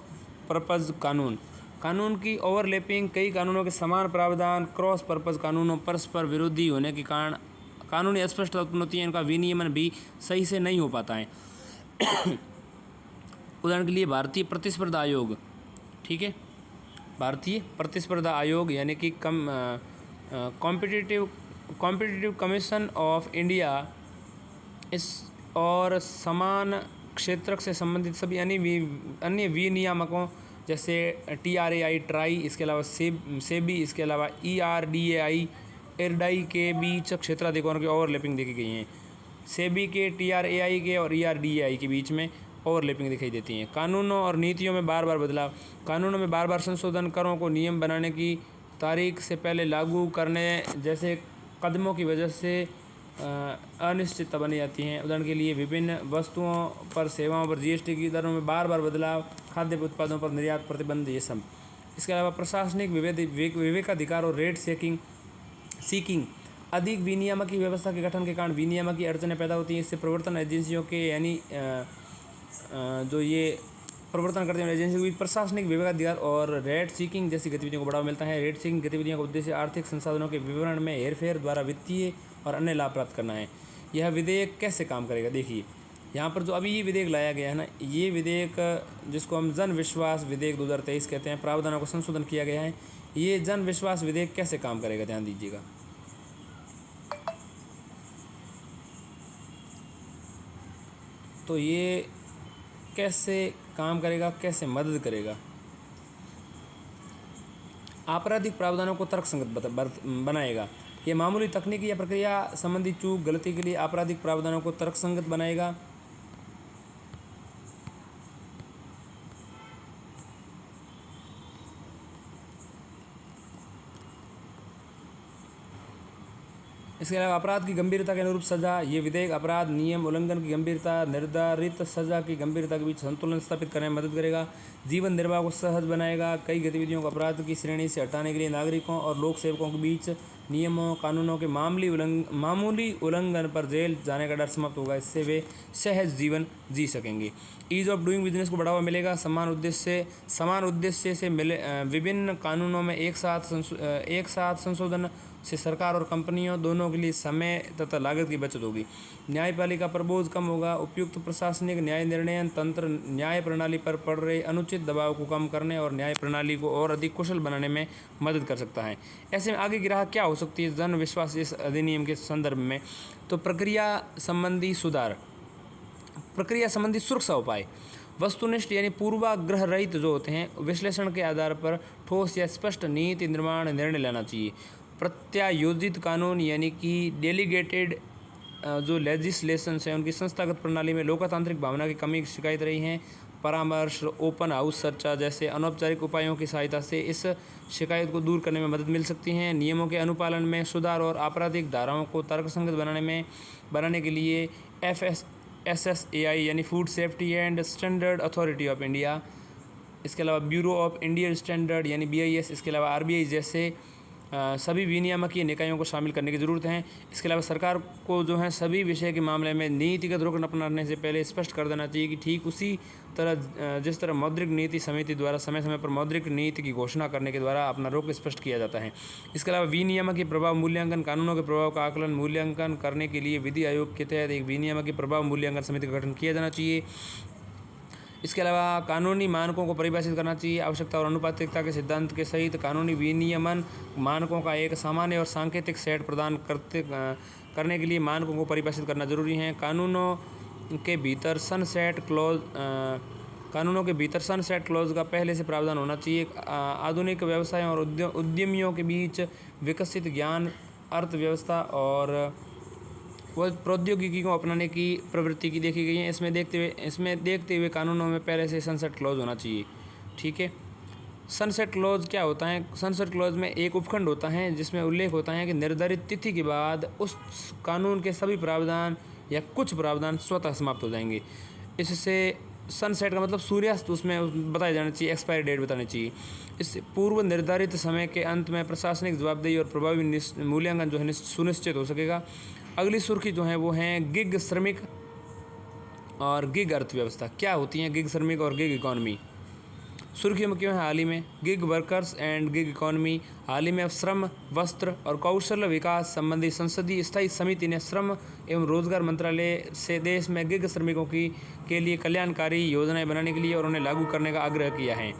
पर्पज़ कानून की ओवरलैपिंग, कई कानूनों के समान प्रावधान क्रॉस पर्पज़ कानूनों परस्पर विरोधी होने के कारण कानूनी अस्पष्टता उत्पन्न होती है, इनका विनियमन भी सही से नहीं हो पाता है। उदाहरण के लिए भारतीय प्रतिस्पर्धा आयोग, ठीक है, भारतीय प्रतिस्पर्धा आयोग यानी कि कॉम्पिटिटिव कमीशन ऑफ इंडिया इस और समान क्षेत्र से संबंधित सभी अन्य विनियामकों जैसे TRAI ट्राई, इसके अलावा सेबी, इसके अलावा ERDAI एरडाई के बीच क्षेत्राधिकारों की ओवरलैपिंग देखी गई हैं। सेबी के, TRAI के और ERDAI के बीच में ओवरलैपिंग दिखाई देती हैं। कानूनों और नीतियों में बार बार बदलाव, कानूनों में बार बार संशोधन, करों को नियम बनाने की तारीख से पहले लागू करने जैसे कदमों की वजह से अनिश्चितता बनी जाती है। उदाहरण के लिए विभिन्न वस्तुओं पर, सेवाओं पर GST की दरों में बार बार बदलाव, खाद्य उत्पादों पर निर्यात प्रतिबंध, ये सब। इसके अलावा प्रशासनिक विवेकाधिकार और रेट सीकिंग, अधिक विनियामकी व्यवस्था के गठन के कारण विनियामकी अड़चनें पैदा होती हैं। इससे प्रवर्तन एजेंसियों के यानी जो ये प्रवर्तन करते हैं एजेंसी को भी प्रशासनिक विवेकाधिकार और रेट सीकिंग जैसी गतिविधियों को बढ़ावा मिलता है। रेट सीकिंग गतिविधियों का उद्देश्य आर्थिक संसाधनों के विवरण में हेरफेर द्वारा वित्तीय और अन्य लाभ प्राप्त करना है। यह विधेयक कैसे काम करेगा? देखिए, यहाँ पर जो अभी ये विधेयक लाया गया है ना, ये विधेयक जिसको हम जन विश्वास विधेयक 2023 कहते हैं, प्रावधानों को संशोधन किया गया है। ये जन विश्वास विधेयक कैसे काम करेगा, ध्यान दीजिएगा। तो ये कैसे काम करेगा, कैसे मदद करेगा? आपराधिक प्रावधानों को तर्कसंगत बनाएगा। ये मामूली तकनीकी या प्रक्रिया संबंधी चूक गलती के लिए आपराधिक प्रावधानों को तर्कसंगत बनाएगा। इसके अलावा अपराध की गंभीरता के अनुरूप सजा। ये विधेयक अपराध नियम उल्लंघन की गंभीरता, निर्धारित सजा की गंभीरता के बीच संतुलन स्थापित करने में मदद करेगा। जीवन निर्वाह को सहज बनाएगा। कई गतिविधियों को अपराध की श्रेणी से हटाने के लिए नागरिकों और लोक सेवकों के बीच नियमों कानूनों के मामूली उल्लंघन पर जेल जाने का डर समाप्त होगा। इससे वे सहज जीवन जी सकेंगे। ईज ऑफ डूइंग बिजनेस को बढ़ावा मिलेगा। समान उद्देश्य से मिले विभिन्न कानूनों में एक साथ संशोधन से सरकार और कंपनियों दोनों के लिए समय तथा लागत की बचत होगी। न्यायपालिका पर बोझ कम होगा। उपयुक्त प्रशासनिक न्याय निर्णय तंत्र न्याय प्रणाली पर पड़ रहे अनुचित दबाव को कम करने और न्याय प्रणाली को और अधिक कुशल बनाने में मदद कर सकता है। ऐसे में आगे की राह क्या हो सकती है जन विश्वास इस अधिनियम के संदर्भ में? तो प्रक्रिया संबंधी सुधार, प्रक्रिया संबंधी सुरक्षा उपाय, वस्तुनिष्ठ यानी पूर्वाग्रह रहित जो होते हैं, विश्लेषण के आधार पर ठोस या स्पष्ट नीति निर्माण निर्णय लेना चाहिए। प्रत्यायोजित कानून यानी कि डेलीगेटेड जो लेजिस्लेशन है उनकी संस्थागत प्रणाली में लोकतांत्रिक भावना की कमी की शिकायत रही है। परामर्श, ओपन हाउस चर्चा जैसे अनौपचारिक उपायों की सहायता से इस शिकायत को दूर करने में मदद मिल सकती है। नियमों के अनुपालन में सुधार और आपराधिक धाराओं को तर्कसंगत बनाने के लिए FSSAI यानी food safety and standard authority of India, इसके अलावा ब्यूरो ऑफ इंडियन स्टैंडर्ड यानी BIS, इसके अलावा RBI जैसे सभी विनियामकीय निकायों को शामिल करने की ज़रूरत है। इसके अलावा सरकार को जो है सभी विषय के मामले में नीतिगत रुख अपनाने से पहले स्पष्ट कर देना चाहिए कि ठीक उसी तरह जिस तरह मौद्रिक नीति समिति द्वारा समय समय पर मौद्रिक नीति की घोषणा करने के द्वारा अपना रुख स्पष्ट किया जाता है। इसके अलावा विनियामकीय प्रभाव मूल्यांकन, कानूनों के प्रभाव का आकलन मूल्यांकन करने के लिए विधि आयोग के तहत एक विनियामकीय प्रभाव मूल्यांकन समिति का गठन किया जाना चाहिए। इसके अलावा कानूनी मानकों को परिभाषित करना चाहिए। आवश्यकता और अनुपातिकता के सिद्धांत के सहित कानूनी विनियमन मानकों का एक सामान्य और सांकेतिक सेट प्रदान करने के लिए मानकों को परिभाषित करना जरूरी है। कानूनों के भीतर सनसेट क्लॉज का पहले से प्रावधान होना चाहिए। आधुनिक व्यवसायों और उद्यमियों के बीच विकसित ज्ञान, अर्थव्यवस्था और वह प्रौद्योगिकी को अपनाने की प्रवृत्ति की देखी गई है। इसमें देखते हुए कानूनों में पहले से सनसेट क्लॉज होना चाहिए। ठीक है, सनसेट क्लॉज क्या होता है? सनसेट क्लॉज में एक उपखंड होता है जिसमें उल्लेख होता है कि निर्धारित तिथि के बाद उस कानून के सभी प्रावधान या कुछ प्रावधान स्वतः समाप्त हो जाएंगे। इससे सनसेट का मतलब सूर्यास्त उसमें बताया जाना चाहिए, एक्सपायरी डेट बतानी चाहिए। इस पूर्व निर्धारित समय के अंत में प्रशासनिक जवाबदेही और प्रभावी मूल्यांकन जो है सुनिश्चित हो सकेगा। अगली सुर्खी जो है वो है गिग श्रमिक और गिग अर्थव्यवस्था। क्या होती हैं गिग श्रमिक और गिग इकॉनमी? सुर्खियों में क्यों है हाल ही में? Gig workers and gig economy. हाल ही में श्रम, वस्त्र और कौशल विकास संबंधी संसदीय स्थायी समिति ने श्रम एवं रोजगार मंत्रालय से देश में गिग श्रमिकों के लिए कल्याणकारी योजनाएं बनाने के लिए और उन्हें लागू करने का आग्रह किया है।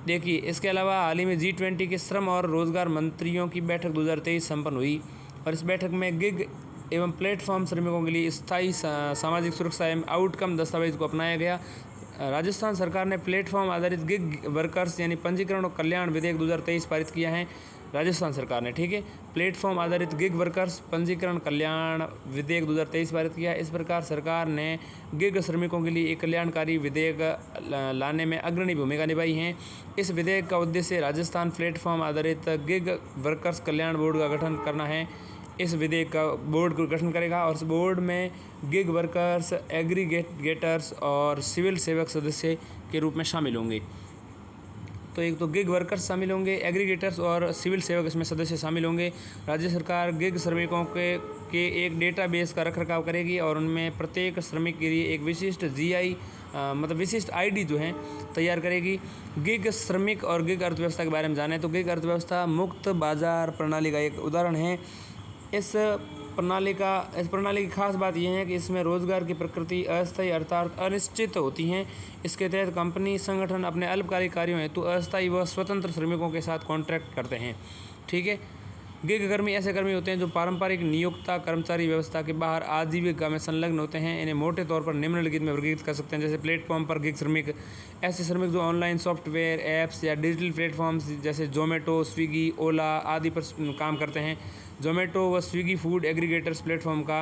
देखिए, इसके अलावा हाल ही में G20 के श्रम और रोजगार मंत्रियों की बैठक 2023 संपन्न हुई और इस बैठक में गिग एवं प्लेटफॉर्म श्रमिकों के लिए स्थायी सामाजिक सुरक्षा एवं आउटकम दस्तावेज को अपनाया गया। राजस्थान सरकार ने प्लेटफॉर्म आधारित गिग वर्कर्स यानी पंजीकरण और कल्याण विधेयक 2023 पारित किया है। राजस्थान सरकार ने, ठीक है, प्लेटफॉर्म आधारित गिग वर्कर्स पंजीकरण कल्याण विधेयक 2023 पारित किया। इस प्रकार सरकार ने गिग श्रमिकों के लिए एक कल्याणकारी विधेयक लाने में अग्रणी भूमिका निभाई है। इस विधेयक का उद्देश्य राजस्थान प्लेटफॉर्म आधारित गिग वर्कर्स कल्याण बोर्ड का गठन करना है। इस विधेयक का बोर्ड का गठन करेगा और इस बोर्ड में गिग वर्कर्स, एग्रीगेटर्स और सिविल सेवक सदस्य के रूप में शामिल होंगे। तो एक तो गिग वर्कर्स शामिल होंगे, एग्रीगेटर्स और सिविल सेवक इसमें सदस्य शामिल होंगे। राज्य सरकार गिग श्रमिकों के एक डेटाबेस का रखरखाव करेगी और उनमें प्रत्येक श्रमिक के लिए एक विशिष्ट GI मतलब विशिष्ट ID जो है तैयार करेगी। गिग श्रमिक और गिग अर्थव्यवस्था के बारे में जाने तो गिग अर्थव्यवस्था मुक्त बाजार प्रणाली का एक उदाहरण है। इस इस प्रणाली की खास बात यह है कि इसमें रोजगार की प्रकृति अस्थायी अर्थात अनिश्चित होती हैं। इसके तहत कंपनी संगठन अपने अल्पकालिक कार्यों हेतु अस्थायी व स्वतंत्र श्रमिकों के साथ कॉन्ट्रैक्ट करते हैं। ठीक है। गिग कर्मी ऐसे कर्मी होते हैं जो पारंपरिक नियोक्ता कर्मचारी व्यवस्था के बाहर आजीविका में संलग्न होते हैं। इन्हें मोटे तौर पर निम्नलिखित में वर्गीकृत कर सकते हैं, जैसे प्लेटफॉर्म पर गिग श्रमिक ऐसे श्रमिक जो ऑनलाइन सॉफ्टवेयर ऐप्स या डिजिटल प्लेटफॉर्म्स जैसे जोमेटो, स्विगी, ओला आदि पर काम करते हैं। जोमेटो व स्विगी फूड एग्रीगेटर्स प्लेटफॉर्म का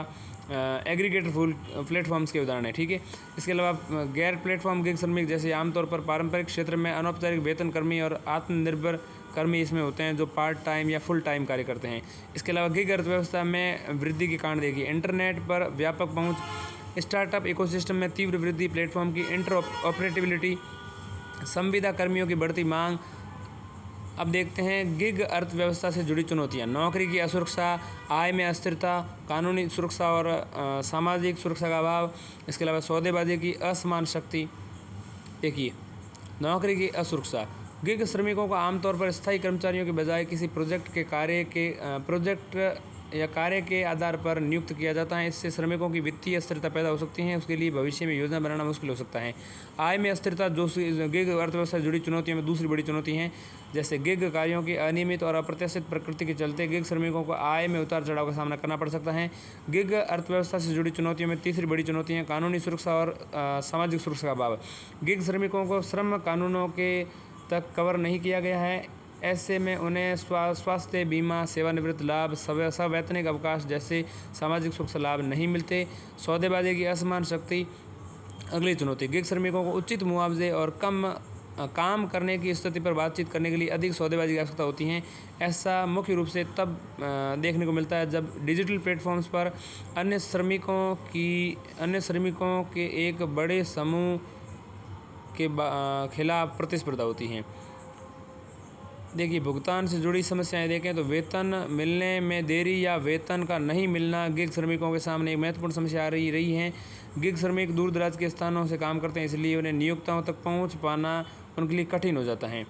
एग्रीगेटर फूड प्लेटफॉर्म्स के उदाहरण है। ठीक है। इसके अलावा गैर प्लेटफॉर्म गिग श्रमिक जैसे आमतौर पर पारंपरिक क्षेत्र में अनौपचारिक वेतन कर्मी और आत्मनिर्भर कर्मी इसमें होते हैं जो पार्ट टाइम या फुल टाइम कार्य करते हैं। इसके अलावा गिग अर्थव्यवस्था में वृद्धि के कारण देखिए, इंटरनेट पर व्यापक पहुंच, स्टार्टअप इकोसिस्टम में तीव्र वृद्धि, प्लेटफॉर्म की इंटरऑपरेटिबिलिटी, संविदा कर्मियों की बढ़ती मांग। अब देखते हैं गिग अर्थव्यवस्था से जुड़ी चुनौतियां। नौकरी की असुरक्षा, आय में अस्थिरता, कानूनी सुरक्षा और सामाजिक सुरक्षा का अभाव। इसके अलावा सौदेबाजी की असमान शक्ति। देखिए, नौकरी की असुरक्षा, गिग श्रमिकों को आमतौर पर स्थायी कर्मचारियों के बजाय किसी कार्य के आधार पर नियुक्त किया जाता है। इससे श्रमिकों की वित्तीय अस्थिरता पैदा हो सकती है, उसके लिए भविष्य में योजना बनाना मुश्किल हो सकता है। आय में अस्थिरता जो गिग अर्थव्यवस्था से जुड़ी चुनौतियों में दूसरी बड़ी चुनौती है। जैसे गिग कार्यों की अनियमित और अप्रत्याशित प्रकृति के चलते गिग श्रमिकों को आय में उतार चढ़ाव का सामना करना पड़ सकता है। गिग अर्थव्यवस्था से जुड़ी चुनौतियों में तीसरी बड़ी चुनौती है कानूनी सुरक्षा और सामाजिक सुरक्षा का अभाव। गिग श्रमिकों को श्रम कानूनों के तक कवर नहीं किया गया है। ऐसे में उन्हें स्वास्थ्य बीमा, सेवानिवृत्त लाभ, सवैतनिक अवकाश जैसे सामाजिक सुरक्षा लाभ नहीं मिलते। सौदेबाजी की असमान शक्ति अगली चुनौती, गिग श्रमिकों को उचित मुआवजे और काम करने की स्थिति पर बातचीत करने के लिए अधिक सौदेबाजी की आवश्यकता होती है। ऐसा मुख्य रूप से तब देखने को मिलता है जब डिजिटल प्लेटफॉर्म्स पर अन्य श्रमिकों के एक बड़े समूह के खिलाफ प्रतिस्पर्धा होती हैं। देखिए, भुगतान से जुड़ी समस्याएं देखें तो वेतन मिलने में देरी या वेतन का नहीं मिलना गिग श्रमिकों के सामने एक महत्वपूर्ण समस्या आ रही है। गिग श्रमिक दूर दराज के स्थानों से काम करते हैं, इसलिए उन्हें नियोक्ताओं तक पहुंच पाना उनके लिए कठिन हो जाता है।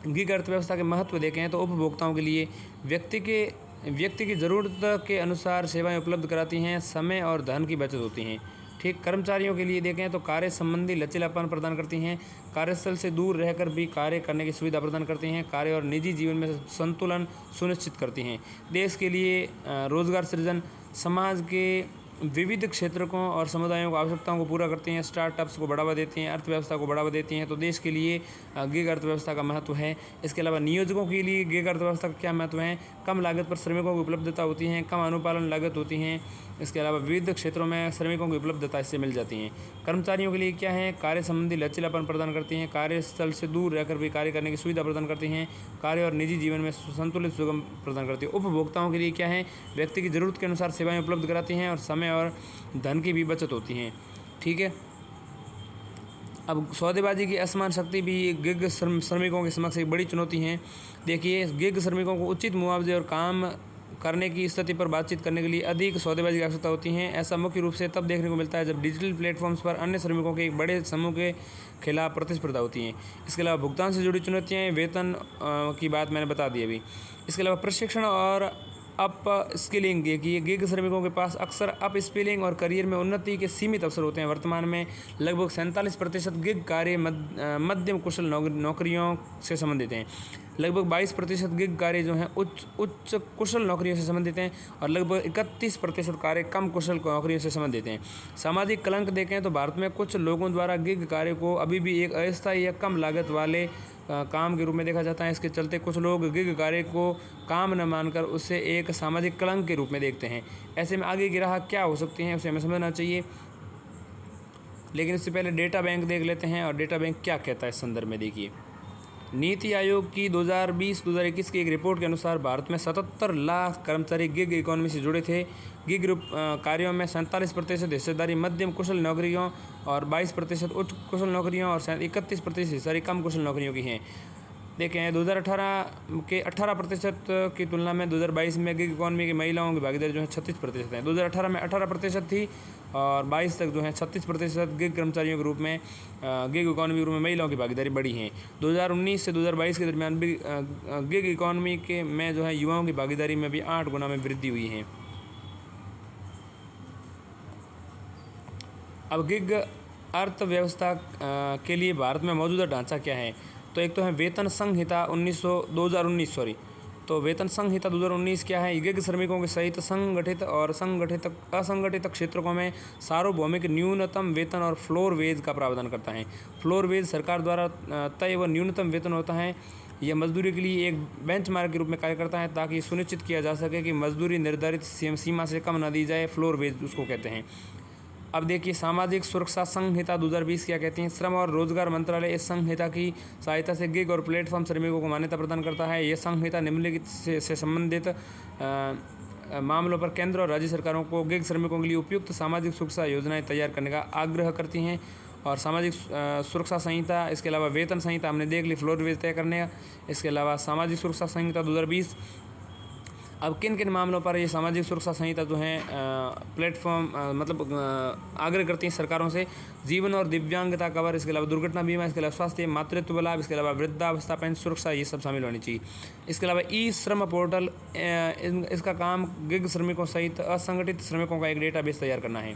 गिग अर्थव्यवस्था के महत्व देखें तो उपभोक्ताओं के लिए व्यक्ति की ज़रूरत के अनुसार सेवाएं उपलब्ध कराती हैं, समय और धन की बचत होती हैं। ठीक। कर्मचारियों के लिए देखें तो कार्य संबंधी लचीलापन प्रदान करती हैं, कार्यस्थल से दूर रहकर भी कार्य करने की सुविधा प्रदान करती हैं, कार्य और निजी जीवन में संतुलन सुनिश्चित करती हैं। देश के लिए रोजगार सृजन, समाज के विविध क्षेत्रों और समुदायों की आवश्यकताओं को पूरा करती हैं, स्टार्टअप्स को बढ़ावा देती हैं, अर्थव्यवस्था को बढ़ावा देती हैं। तो देश के लिए गिग अर्थव्यवस्था का महत्व है। इसके अलावा नियोजकों के लिए गिग अर्थव्यवस्था का क्या महत्व है? कम लागत पर श्रमिकों की उपलब्धता होती है, कम अनुपालन लागत होती हैं। इसके अलावा विविध क्षेत्रों में श्रमिकों की उपलब्धता इससे मिल जाती हैं। कर्मचारियों के लिए क्या है? कार्य संबंधी लचीलापन प्रदान करती हैं, कार्यस्थल से दूर रहकर भी कार्य करने की सुविधा प्रदान करती हैं, कार्य और निजी जीवन में संतुलित सुगम प्रदान करती है। उपभोक्ताओं के लिए क्या है? व्यक्ति की ज़रूरत के अनुसार सेवाएं उपलब्ध कराती हैं और समय और धन की भी बचत होती हैं। ठीक है। अब सौदेबाजी की असमान शक्ति भी गिग श्रमिकों के समक्ष एक बड़ी चुनौती है। देखिए, गिग श्रमिकों को उचित मुआवजे और काम करने की स्थिति पर बातचीत करने के लिए अधिक सौदेबाजी की आवश्यकता होती है। ऐसा मुख्य रूप से तब देखने को मिलता है जब डिजिटल प्लेटफॉर्म्स पर अन्य श्रमिकों के एक बड़े समूह के खिलाफ प्रतिस्पर्धा होती है। इसके अलावा भुगतान से जुड़ी चुनौतियाँ, वेतन की बात मैंने बता दी अभी। इसके अलावा प्रशिक्षण और अप स्किलिंग, कि गिग श्रमिकों के पास अक्सर अप स्किलिंग और करियर में उन्नति के सीमित अवसर होते हैं। वर्तमान में लगभग 47% गिग कार्य मध्यम कुशल नौकरियों से संबंधित हैं। लगभग 22% गिग कार्य जो हैं उच्च कुशल नौकरियों से संबंधित हैं और लगभग 31% कार्य कम कुशल नौकरियों से संबंधित हैं। सामाजिक कलंक देखें तो भारत में कुछ लोगों द्वारा गिग कार्य को अभी भी एक अस्थायी या कम लागत वाले काम के रूप में देखा जाता है। इसके चलते कुछ लोग गिग कार्य को काम न मानकर उसे एक सामाजिक कलंक के रूप में देखते हैं। ऐसे में आगे की राह क्या हो सकती है उसे हमें समझना चाहिए। लेकिन इससे पहले डेटा बैंक देख लेते हैं और डेटा बैंक क्या कहता है इस संदर्भ में। देखिए, नीति आयोग की 2020-2021 की एक रिपोर्ट के अनुसार भारत में 77 लाख कर्मचारी गिग इकोनॉमी से जुड़े थे। गिग कार्यों में 47% हिस्सेदारी मध्यम कुशल नौकरियों और 22% उच्च कुशल नौकरियों और 31% हिस्सेदारी कम कुशल नौकरियों की हैं। देखें, 2018 के 18% की तुलना में 2022 में गिग इकॉनमी की महिलाओं की भागीदारी जो है 36% है। 2018 में 18% थी और 22 तक जो है 36% गिग कर्मचारियों के रूप में गिग इकॉनमी के रूप में महिलाओं की भागीदारी बढ़ी है। 2019 से 2022 के दरमियान भी गिग इकॉनमी के में जो है युवाओं की भागीदारी में भी 8 गुना में वृद्धि हुई है। अब गिग अर्थव्यवस्था के लिए भारत में मौजूदा ढांचा क्या है? तो एक तो है वेतन संहिता 2019 सॉरी। तो वेतन संहिता 2019 क्या है? गिग श्रमिकों के सहित संगठित और संगठित असंगठित क्षेत्रों में सार्वभौमिक न्यूनतम वेतन और फ्लोर वेज का प्रावधान करता है। फ्लोर वेज सरकार द्वारा तय व न्यूनतम वेतन होता है। यह मजदूरी के लिए एक बेंचमार्क के रूप में कार्य करता है ताकि सुनिश्चित किया जा सके कि मजदूरी निर्धारित सीमा से कम न दी जाए। फ्लोर वेज उसको कहते हैं। अब देखिए सामाजिक सुरक्षा संहिता 2020 क्या कहती है? श्रम और रोजगार मंत्रालय इस संहिता की सहायता से गिग और प्लेटफॉर्म श्रमिकों को मान्यता प्रदान करता है। यह संहिता निम्नलिखित से संबंधित मामलों पर केंद्र और राज्य सरकारों को गिग श्रमिकों के लिए उपयुक्त सामाजिक सुरक्षा योजनाएं तैयार करने का आग्रह करती हैं। और सामाजिक सुरक्षा संहिता, इसके अलावा वेतन संहिता हमने देख ली, फ्लोर वेज तय करने का। इसके अलावा सामाजिक सुरक्षा संहिता 2020। अब किन किन मामलों पर ये सामाजिक सुरक्षा संहिता जो है प्लेटफॉर्म आग्रह करती हैं सरकारों से? जीवन और दिव्यांगता कवर, इसके अलावा दुर्घटना बीमा, इसके अलावा स्वास्थ्य मातृत्व लाभ, इसके अलावा वृद्धावस्था पेंशन सुरक्षा, ये सब शामिल होनी चाहिए। इसके अलावा ई श्रम पोर्टल, इसका काम गिग श्रमिकों सहित असंगठित श्रमिकों का एक डेटाबेस तैयार करना है।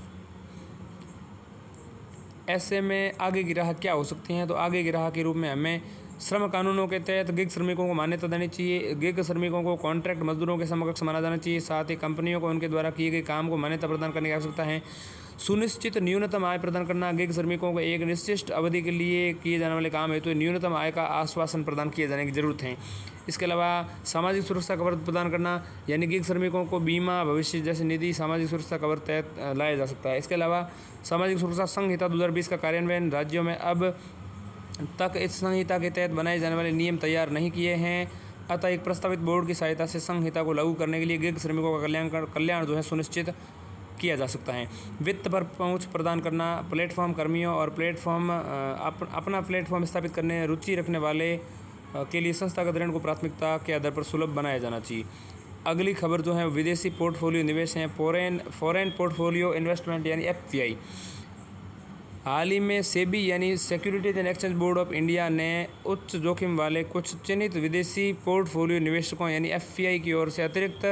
ऐसे में आगे की राह क्या हो सकती हैं? तो आगे की राह के रूप में हमें श्रम कानूनों के तहत गिग श्रमिकों को मान्यता देनी चाहिए। गिग श्रमिकों को कॉन्ट्रैक्ट मजदूरों के समकक्ष माना जाना चाहिए। साथ ही कंपनियों को उनके द्वारा किए गए काम को मान्यता प्रदान करने की आवश्यकता है। सुनिश्चित न्यूनतम आय प्रदान करना, गिग श्रमिकों को एक निश्चित अवधि के लिए किए जाने वाले काम हेतु न्यूनतम आय का आश्वासन प्रदान किए जाने की जरूरत है। इसके अलावा सामाजिक सुरक्षा कवर प्रदान करना, यानी गिग श्रमिकों को बीमा, भविष्य जैसे निधि, सामाजिक सुरक्षा कवर तहत लाया जा सकता है। इसके अलावा सामाजिक सुरक्षा संहिता 2020 का कार्यान्वयन राज्यों में अब तक इस संहिता के तहत बनाए जाने वाले नियम तैयार नहीं किए हैं। अतः एक प्रस्तावित बोर्ड की सहायता से संहिता को लागू करने के लिए गिग श्रमिकों का कल्याण जो है सुनिश्चित किया जा सकता है। वित्त पर पहुंच प्रदान करना, प्लेटफॉर्म कर्मियों और प्लेटफॉर्म अपना प्लेटफॉर्म स्थापित करने रुचि रखने वाले के लिए संस्थागत ऋण को प्राथमिकता के आधार पर सुलभ बनाया जाना चाहिए। अगली खबर जो है विदेशी पोर्टफोलियो निवेश है, फॉरेन पोर्टफोलियो इन्वेस्टमेंट यानी FPI। हाल ही में सेबी यानी securities and exchange board of India ने उच्च जोखिम वाले कुछ चिन्हित विदेशी पोर्टफोलियो निवेशकों यानी FPI की ओर से अतिरिक्त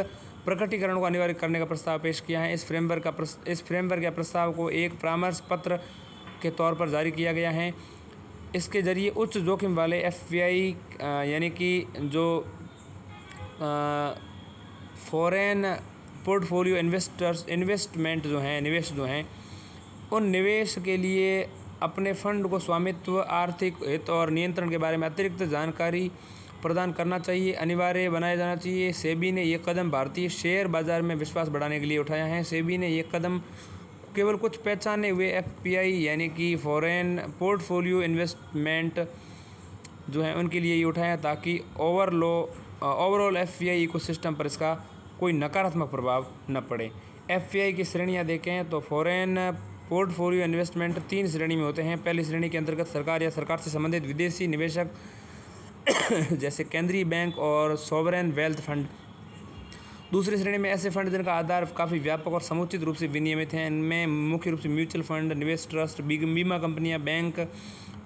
प्रकटीकरण को अनिवार्य करने का प्रस्ताव पेश किया है। इस फ्रेमवर्क या प्रस्ताव को एक परामर्श पत्र के तौर पर जारी किया गया है। इसके जरिए उच्च जोखिम वाले FPI यानी कि जो फॉरेन पोर्टफोलियो इन्वेस्टमेंट जो हैं, निवेश जो हैं, उन निवेश के लिए अपने फंड को स्वामित्व, आर्थिक हित और नियंत्रण के बारे में अतिरिक्त जानकारी प्रदान करना चाहिए, अनिवार्य बनाया जाना चाहिए। सेबी ने ये कदम भारतीय शेयर बाजार में विश्वास बढ़ाने के लिए उठाया है। सेबी ने ये कदम केवल कुछ पहचाने हुए FPI यानी कि फॉरेन पोर्टफोलियो इन्वेस्टमेंट जो है उनके लिए ये उठाया ताकि ओवरऑल FPI इकोसिस्टम पर इसका कोई नकारात्मक प्रभाव न पड़े। FPI की श्रेणियाँ देखें तो फॉरेन पोर्टफोलियो इन्वेस्टमेंट 3 श्रेणी में होते हैं। पहली श्रेणी के अंतर्गत सरकार या सरकार से संबंधित विदेशी निवेशक जैसे केंद्रीय बैंक और सॉवरेन वेल्थ फंड। दूसरी श्रेणी में ऐसे फंड जिनका आधार काफ़ी व्यापक और समुचित रूप से विनियमित हैं। इनमें मुख्य रूप से म्यूचुअल फंड, निवेश ट्रस्ट, बीमा कंपनियां, बैंक,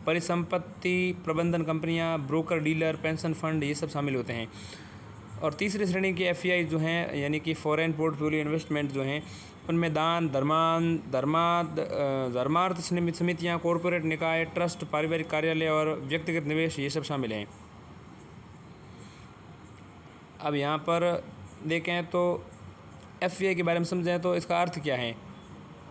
परिसंपत्ति प्रबंधन कंपनियां, ब्रोकर डीलर, पेंशन फंड, ये सब शामिल होते हैं। और तीसरी श्रेणी के FPI जो हैं यानी कि फॉरेन पोर्टफोलियो इन्वेस्टमेंट जो हैं उनमें दान, धर्मार्थ समितियाँ, कॉरपोरेट निकाय, ट्रस्ट, पारिवारिक कार्यालय और व्यक्तिगत निवेश, ये सब शामिल हैं। अब यहाँ पर देखें तो FPI के बारे में समझें तो इसका अर्थ क्या है।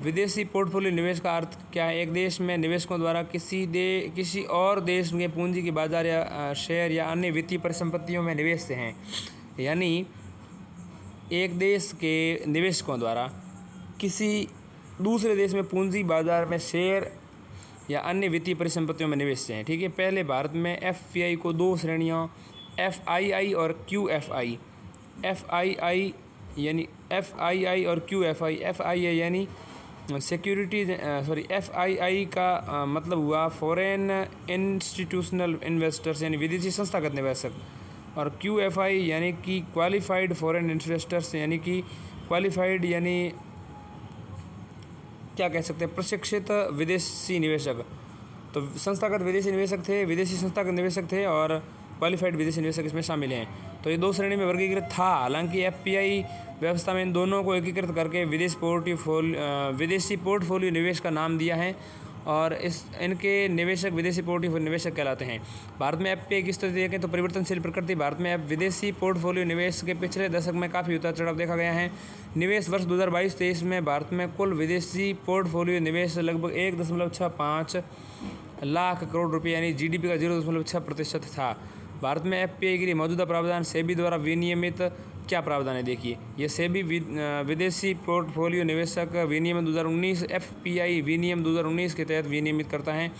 विदेशी पोर्टफोलियो निवेश का अर्थ क्या है? एक देश में निवेशकों द्वारा किसी और देश में पूंजी के बाजार या शेयर या अन्य वित्तीय परिसंपत्तियों में निवेश से हैं। यानी एक देश के निवेशकों द्वारा किसी दूसरे देश में पूंजी बाजार में शेयर या अन्य वित्तीय परिसंपत्तियों में निवेश से हैं। ठीक है। पहले भारत में FPI को 2 श्रेणियों FII और QFI। FII और QFI। FII यानी FII का मतलब हुआ फॉरेन इंस्टीट्यूशनल इन्वेस्टर्स यानी विदेशी संस्थागत निवेशक, और QFI यानी कि क्वालिफाइड फॉरेन इन्वेस्टर्स यानी कि क्वालिफाइड यानी क्या कह सकते हैं, प्रशिक्षित विदेशी निवेशक। तो विदेशी संस्थागत निवेशक थे और क्वालिफाइड विदेशी निवेशक इसमें शामिल हैं। तो ये 2 श्रेणी में वर्गीकृत था। हालांकि एफपीआई व्यवस्था में इन दोनों को एकीकृत करके विदेशी पोर्टफोलियो निवेश का नाम दिया है और इनके निवेशक विदेशी पोर्टफोलियो निवेशक कहलाते हैं। भारत में एफपीआई की स्थिति देखें तो परिवर्तनशील प्रकृति। भारत में अब विदेशी पोर्टफोलियो निवेश के पिछले दशक में काफ़ी उतार चढ़ाव देखा गया है। निवेश वर्ष 2022-23 में भारत में कुल विदेशी पोर्टफोलियो निवेश लगभग 1.65 लाख करोड़ रुपये यानी जीडीपी का 0.6% था। भारत में एफपीआई के लिए मौजूदा प्रावधान सेबी द्वारा विनियमित क्या प्रावधान है, देखिए ये सेबी विदेशी पोर्टफोलियो निवेशक विनियमन 2019 एफपीआई विनियम 2019 के तहत विनियमित करता है।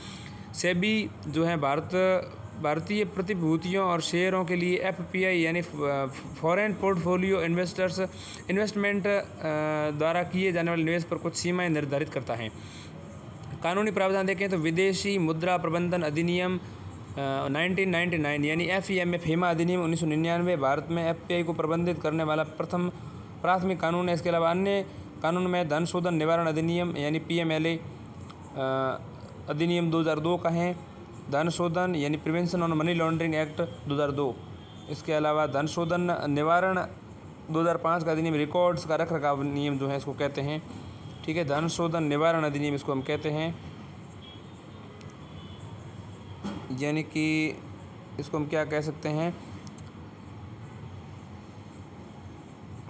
सेबी जो है भारतीय प्रतिभूतियों और शेयरों के लिए एफपीआई यानी फॉरेन पोर्टफोलियो इन्वेस्टमेंट द्वारा किए जाने वाले निवेश पर कुछ सीमाएं निर्धारित करता है। कानूनी प्रावधान देखें तो विदेशी मुद्रा प्रबंधन अधिनियम 1999 यानी एफईएमएफ हेमा अधिनियम 1999 भारत में एफपीआई को प्रबंधित करने वाला प्रथम प्राथमिक कानून है। इसके अलावा अन्य कानून में धन शोधन निवारण अधिनियम यानी पीएमएलए अधिनियम 2002 का है। धन शोधन यानी prevention on money laundering act 2002। इसके अलावा धन शोधन निवारण 2005 का अधिनियम रिकॉर्ड्स का रखरखाव नियम जो है इसको कहते हैं, ठीक है। धन शोधन निवारण अधिनियम इसको हम कहते हैं, यानी कि इसको हम क्या कह सकते हैं,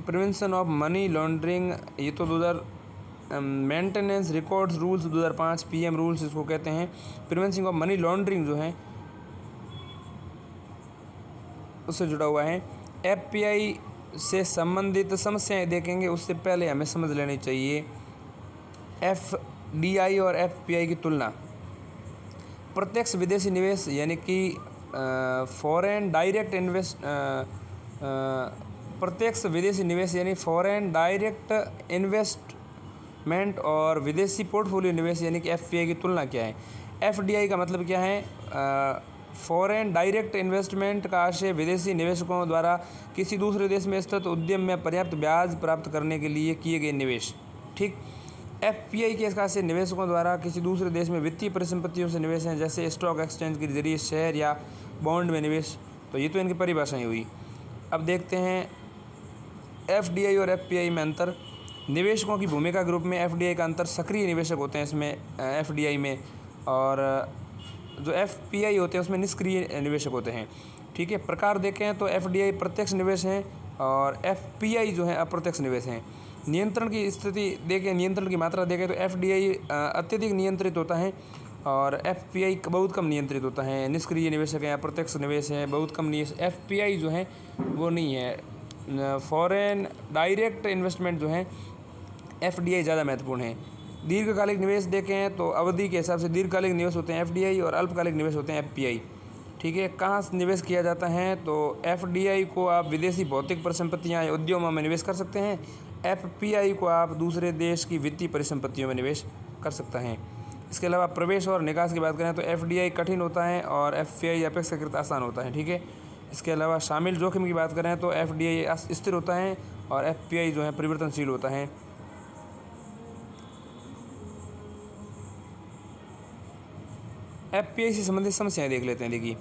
प्रिवेंशन ऑफ मनी लॉन्ड्रिंग। ये तो 2000 maintenance records rules 2005 PM rules इसको कहते हैं। प्रिवेंशन ऑफ मनी लॉन्ड्रिंग जो है उससे जुड़ा हुआ है। एफपीआई से संबंधित समस्याएं देखेंगे उससे पहले हमें समझ लेनी चाहिए एफडीआई और एफपीआई की तुलना। प्रत्यक्ष विदेशी निवेश यानी कि फॉरेन डायरेक्ट प्रत्यक्ष विदेशी निवेश यानी फॉरेन डायरेक्ट इन्वेस्टमेंट और विदेशी पोर्टफोलियो निवेश यानी कि एफपीआई की तुलना क्या है। एफडीआई का मतलब क्या है, फॉरेन डायरेक्ट इन्वेस्टमेंट का आशय विदेशी निवेशकों द्वारा किसी दूसरे देश में स्थित उद्यम में पर्याप्त ब्याज प्राप्त करने के लिए किए गए निवेश, ठीक। एफपीआई के खास से निवेशकों द्वारा किसी दूसरे देश में वित्तीय परिसंपत्तियों से निवेश हैं, जैसे स्टॉक एक्सचेंज के जरिए शेयर या बॉन्ड में निवेश। तो ये तो इनकी परिभाषाएं हुई। अब देखते हैं एफडीआई और एफपीआई में अंतर। निवेशकों की भूमिका ग्रुप में एफडीआई का अंतर सक्रिय निवेशक होते हैं इसमें एफडीआई में, और जो एफपीआई होते हैं उसमें निष्क्रिय निवेशक होते हैं, ठीक है। प्रकार देखें तो एफडीआई प्रत्यक्ष निवेश हैं और एफपीआई जो है अप्रत्यक्ष निवेश हैं। नियंत्रण की स्थिति देखें, नियंत्रण की मात्रा देखें तो एफडीआई अत्यधिक नियंत्रित होता है और एफपीआई बहुत कम नियंत्रित होता है। निष्क्रिय निवेशक हैं, अप्रत्यक्ष निवेश है, बहुत कम निवेश। एफपीआई जो है वो नहीं है। फॉरेन डायरेक्ट इन्वेस्टमेंट जो है एफडीआई ज़्यादा महत्वपूर्ण है। दीर्घकालिक निवेश देखें तो अवधि के हिसाब से दीर्घकालिक निवेश होते हैं एफडीआई और अल्पकालिक निवेश होते हैं एफपीआई, ठीक है। कहाँ से निवेश किया जाता है तो एफडीआई को आप विदेशी भौतिक परिसंपत्तियाँ या उद्योगों में निवेश कर सकते हैं। एफपीआई को आप दूसरे देश की वित्तीय परिसंपत्तियों में निवेश कर सकते हैं। इसके अलावा प्रवेश और निकास की बात करें तो एफडीआई कठिन होता है और एफपीआई अपेक्षाकृत आसान होता है, ठीक है। इसके अलावा शामिल जोखिम की बात करें तो एफडीआई स्थिर होता है और एफपीआई जो है परिवर्तनशील होता है। एफपीआई से संबंधित समस्याएं देख लेते हैं। देखिए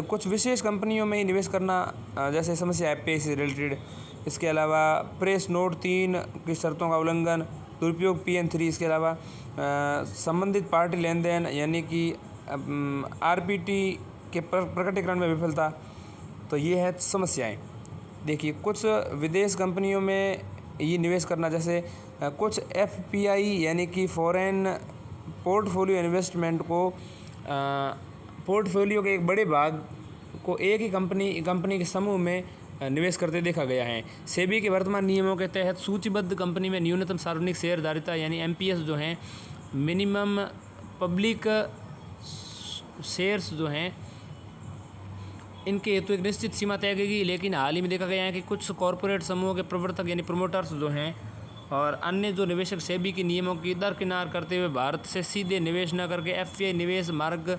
कुछ विशेष कंपनियों में ही निवेश करना जैसे समस्या एफपीआई से रिलेटेड। इसके अलावा प्रेस नोट 3 की शर्तों का उल्लंघन, दुरुपयोग PN3। इसके अलावा संबंधित पार्टी लेन देन यानी कि आरपीटी के प्रकटीकरण में विफलता। तो ये है समस्याएं। देखिए कुछ विदेश कंपनियों में ये निवेश करना, जैसे कुछ एफपीआई यानी कि फॉरेन पोर्टफोलियो इन्वेस्टमेंट को पोर्टफोलियो के एक बड़े भाग को एक ही कंपनी के समूह में निवेश करते देखा गया है। सेबी के वर्तमान नियमों के तहत सूचीबद्ध कंपनी में न्यूनतम सार्वजनिक शेयरधारिता यानी एमपीएस जो हैं, मिनिमम पब्लिक शेयर्स जो हैं, इनके हेतु एक निश्चित सीमा तय की गई। लेकिन हाल ही में देखा गया है कि कुछ कॉरपोरेट समूहों के प्रवर्तक यानी प्रोमोटर्स जो हैं और अन्य जो निवेशक सेबी के नियमों की दरकिनार करते हुए भारत से सीधे निवेश न करके एफपीआई निवेश मार्ग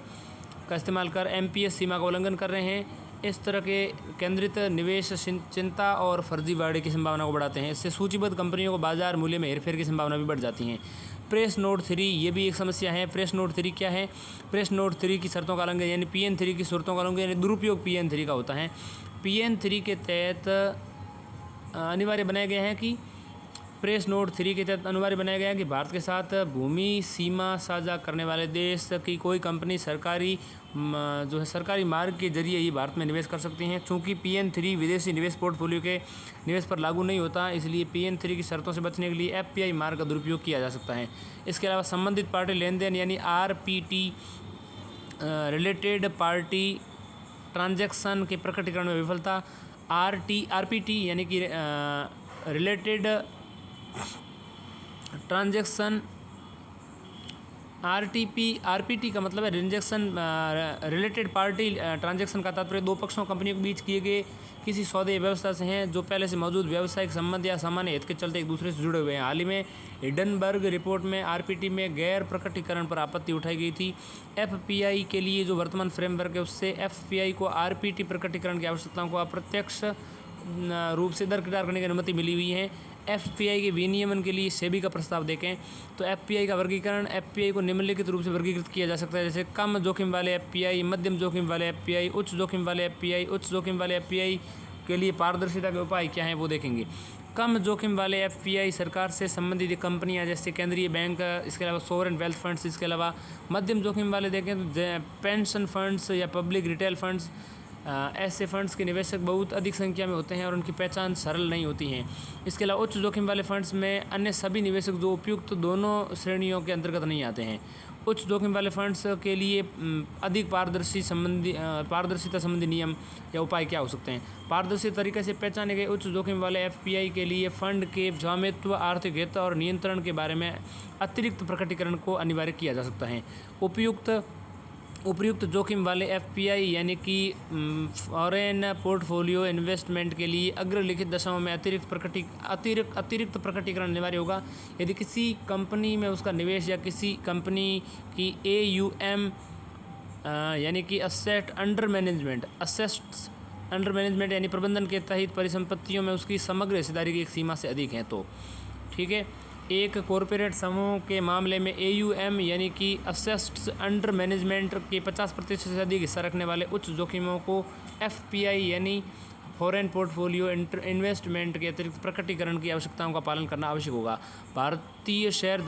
का इस्तेमाल कर एमपीएस सीमा का उल्लंघन कर रहे हैं। इस तरह के केंद्रित निवेश चिंता और फर्जीवाड़े की संभावना को बढ़ाते हैं। इससे सूचीबद्ध कंपनियों को बाजार मूल्य में हेरफेर की संभावना भी बढ़ जाती है। प्रेस नोट 3 ये भी एक समस्या है। प्रेस नोट 3 क्या है? प्रेस नोट 3 की शर्तों का उल्लंघन यानी PN 3 की शर्तों का उल्लंघन यानी दुरुपयोग PN 3 का होता है। PN 3 के तहत अनिवार्य बनाया गया है कि प्रेस नोट 3 के तहत अनिवार्य बनाया गया है कि भारत के साथ भूमि सीमा साझा करने वाले देश की कोई कंपनी सरकारी मार्ग के जरिए ही भारत में निवेश कर सकती हैं। चूँकि PN 3 विदेशी निवेश पोर्टफोलियो के निवेश पर लागू नहीं होता, इसलिए PN 3 की शर्तों से बचने के लिए FPI मार्ग का दुरुपयोग किया जा सकता है। इसके अलावा संबंधित पार्टी लेन देन यानी RPT रिलेटेड पार्टी ट्रांजैक्शन के प्रकटीकरण में विफलता, RPT यानी कि रिलेटेड ट्रांजैक्शन, RPT का मतलब है रिलेटेड पार्टी ट्रांजैक्शन का तात्पर्य दो पक्षों कंपनियों के बीच किए गए किसी सौदे व्यवस्था से हैं जो पहले से मौजूद व्यावसायिक संबंध या सामान्य हित के चलते एक दूसरे से जुड़े हुए हैं। हाल ही में हिडनबर्ग रिपोर्ट में RPT में गैर प्रकटीकरण पर आपत्ति उठाई गई थी। FPI के लिए जो वर्तमान फ्रेमवर्क है उससे FPI को RPT प्रकटीकरण की आवश्यकताओं को अप्रत्यक्ष रूप से दरकिनार करने की अनुमति मिली हुई है। FPI के विनियमन के लिए सेबी का प्रस्ताव देखें तो FPI का वर्गीकरण FPI को निम्नलिखित रूप से वर्गीकृत किया जा सकता है, जैसे कम जोखिम वाले FPI, मध्यम जोखिम वाले FPI, उच्च जोखिम वाले FPI। उच्च जोखिम वाले FPI के लिए पारदर्शिता के उपाय क्या हैं वो देखेंगे। कम जोखिम वाले FPI सरकार से संबंधित कंपनियां जैसे केंद्रीय बैंक, इसके अलावा सोवरेन वेल्थ फंड्स। इसके अलावा मध्यम जोखिम वाले देखें तो पेंशन फंड्स या पब्लिक रिटेल फंड्स। ऐसे फंड्स के निवेशक बहुत अधिक संख्या में होते हैं और उनकी पहचान सरल नहीं होती है। इसके अलावा उच्च जोखिम वाले फंड्स में अन्य सभी निवेशक जो उपयुक्त दोनों श्रेणियों के अंतर्गत नहीं आते हैं। उच्च जोखिम वाले फंड्स के लिए अधिक पारदर्शिता संबंधी नियम या उपाय क्या हो सकते हैं? पारदर्शी तरीके से पहचाने गए उच्च जोखिम वाले FPI के लिए फंड के स्वामित्व, आर्थिक हित और नियंत्रण के बारे में अतिरिक्त प्रकटीकरण को अनिवार्य किया जा सकता है। उपयुक्त जोखिम वाले FPI यानी कि फॉरेन पोर्टफोलियो इन्वेस्टमेंट के लिए अग्रलिखित दशाओं में अतिरिक्त प्रकटीकरण अनिवार्य होगा। यदि किसी कंपनी में उसका निवेश या किसी कंपनी की AUM यानी कि असेट्स अंडर मैनेजमेंट यानी प्रबंधन के तहत परिसंपत्तियों में उसकी समग्र हिस्सेदारी की एक सीमा से अधिक है तो ठीक है। एक कॉरपोरेट समूह के मामले में AUM यानी कि असेट्स अंडर मैनेजमेंट के 50% से अधिक हिस्सा रखने वाले उच्च जोखिमों को FPI यानी फॉरेन पोर्टफोलियो इन्वेस्टमेंट के अतिरिक्त प्रकटीकरण की आवश्यकताओं का पालन करना आवश्यक होगा। भारतीय शेयर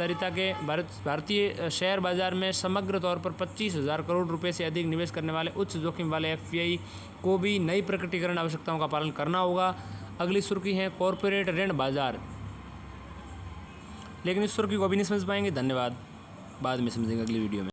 बाजार में समग्र तौर पर 25,000 करोड़ रुपए से अधिक निवेश करने वाले उच्च जोखिम वाले FPI को भी नई प्रकटीकरण आवश्यकताओं का पालन करना होगा। अगली सुर्खी है कॉरपोरेट ऋण बाजार, लेकिन इस सुर्खी को अभी नहीं समझ पाएंगे। धन्यवाद, बाद में समझेंगे अगली वीडियो में।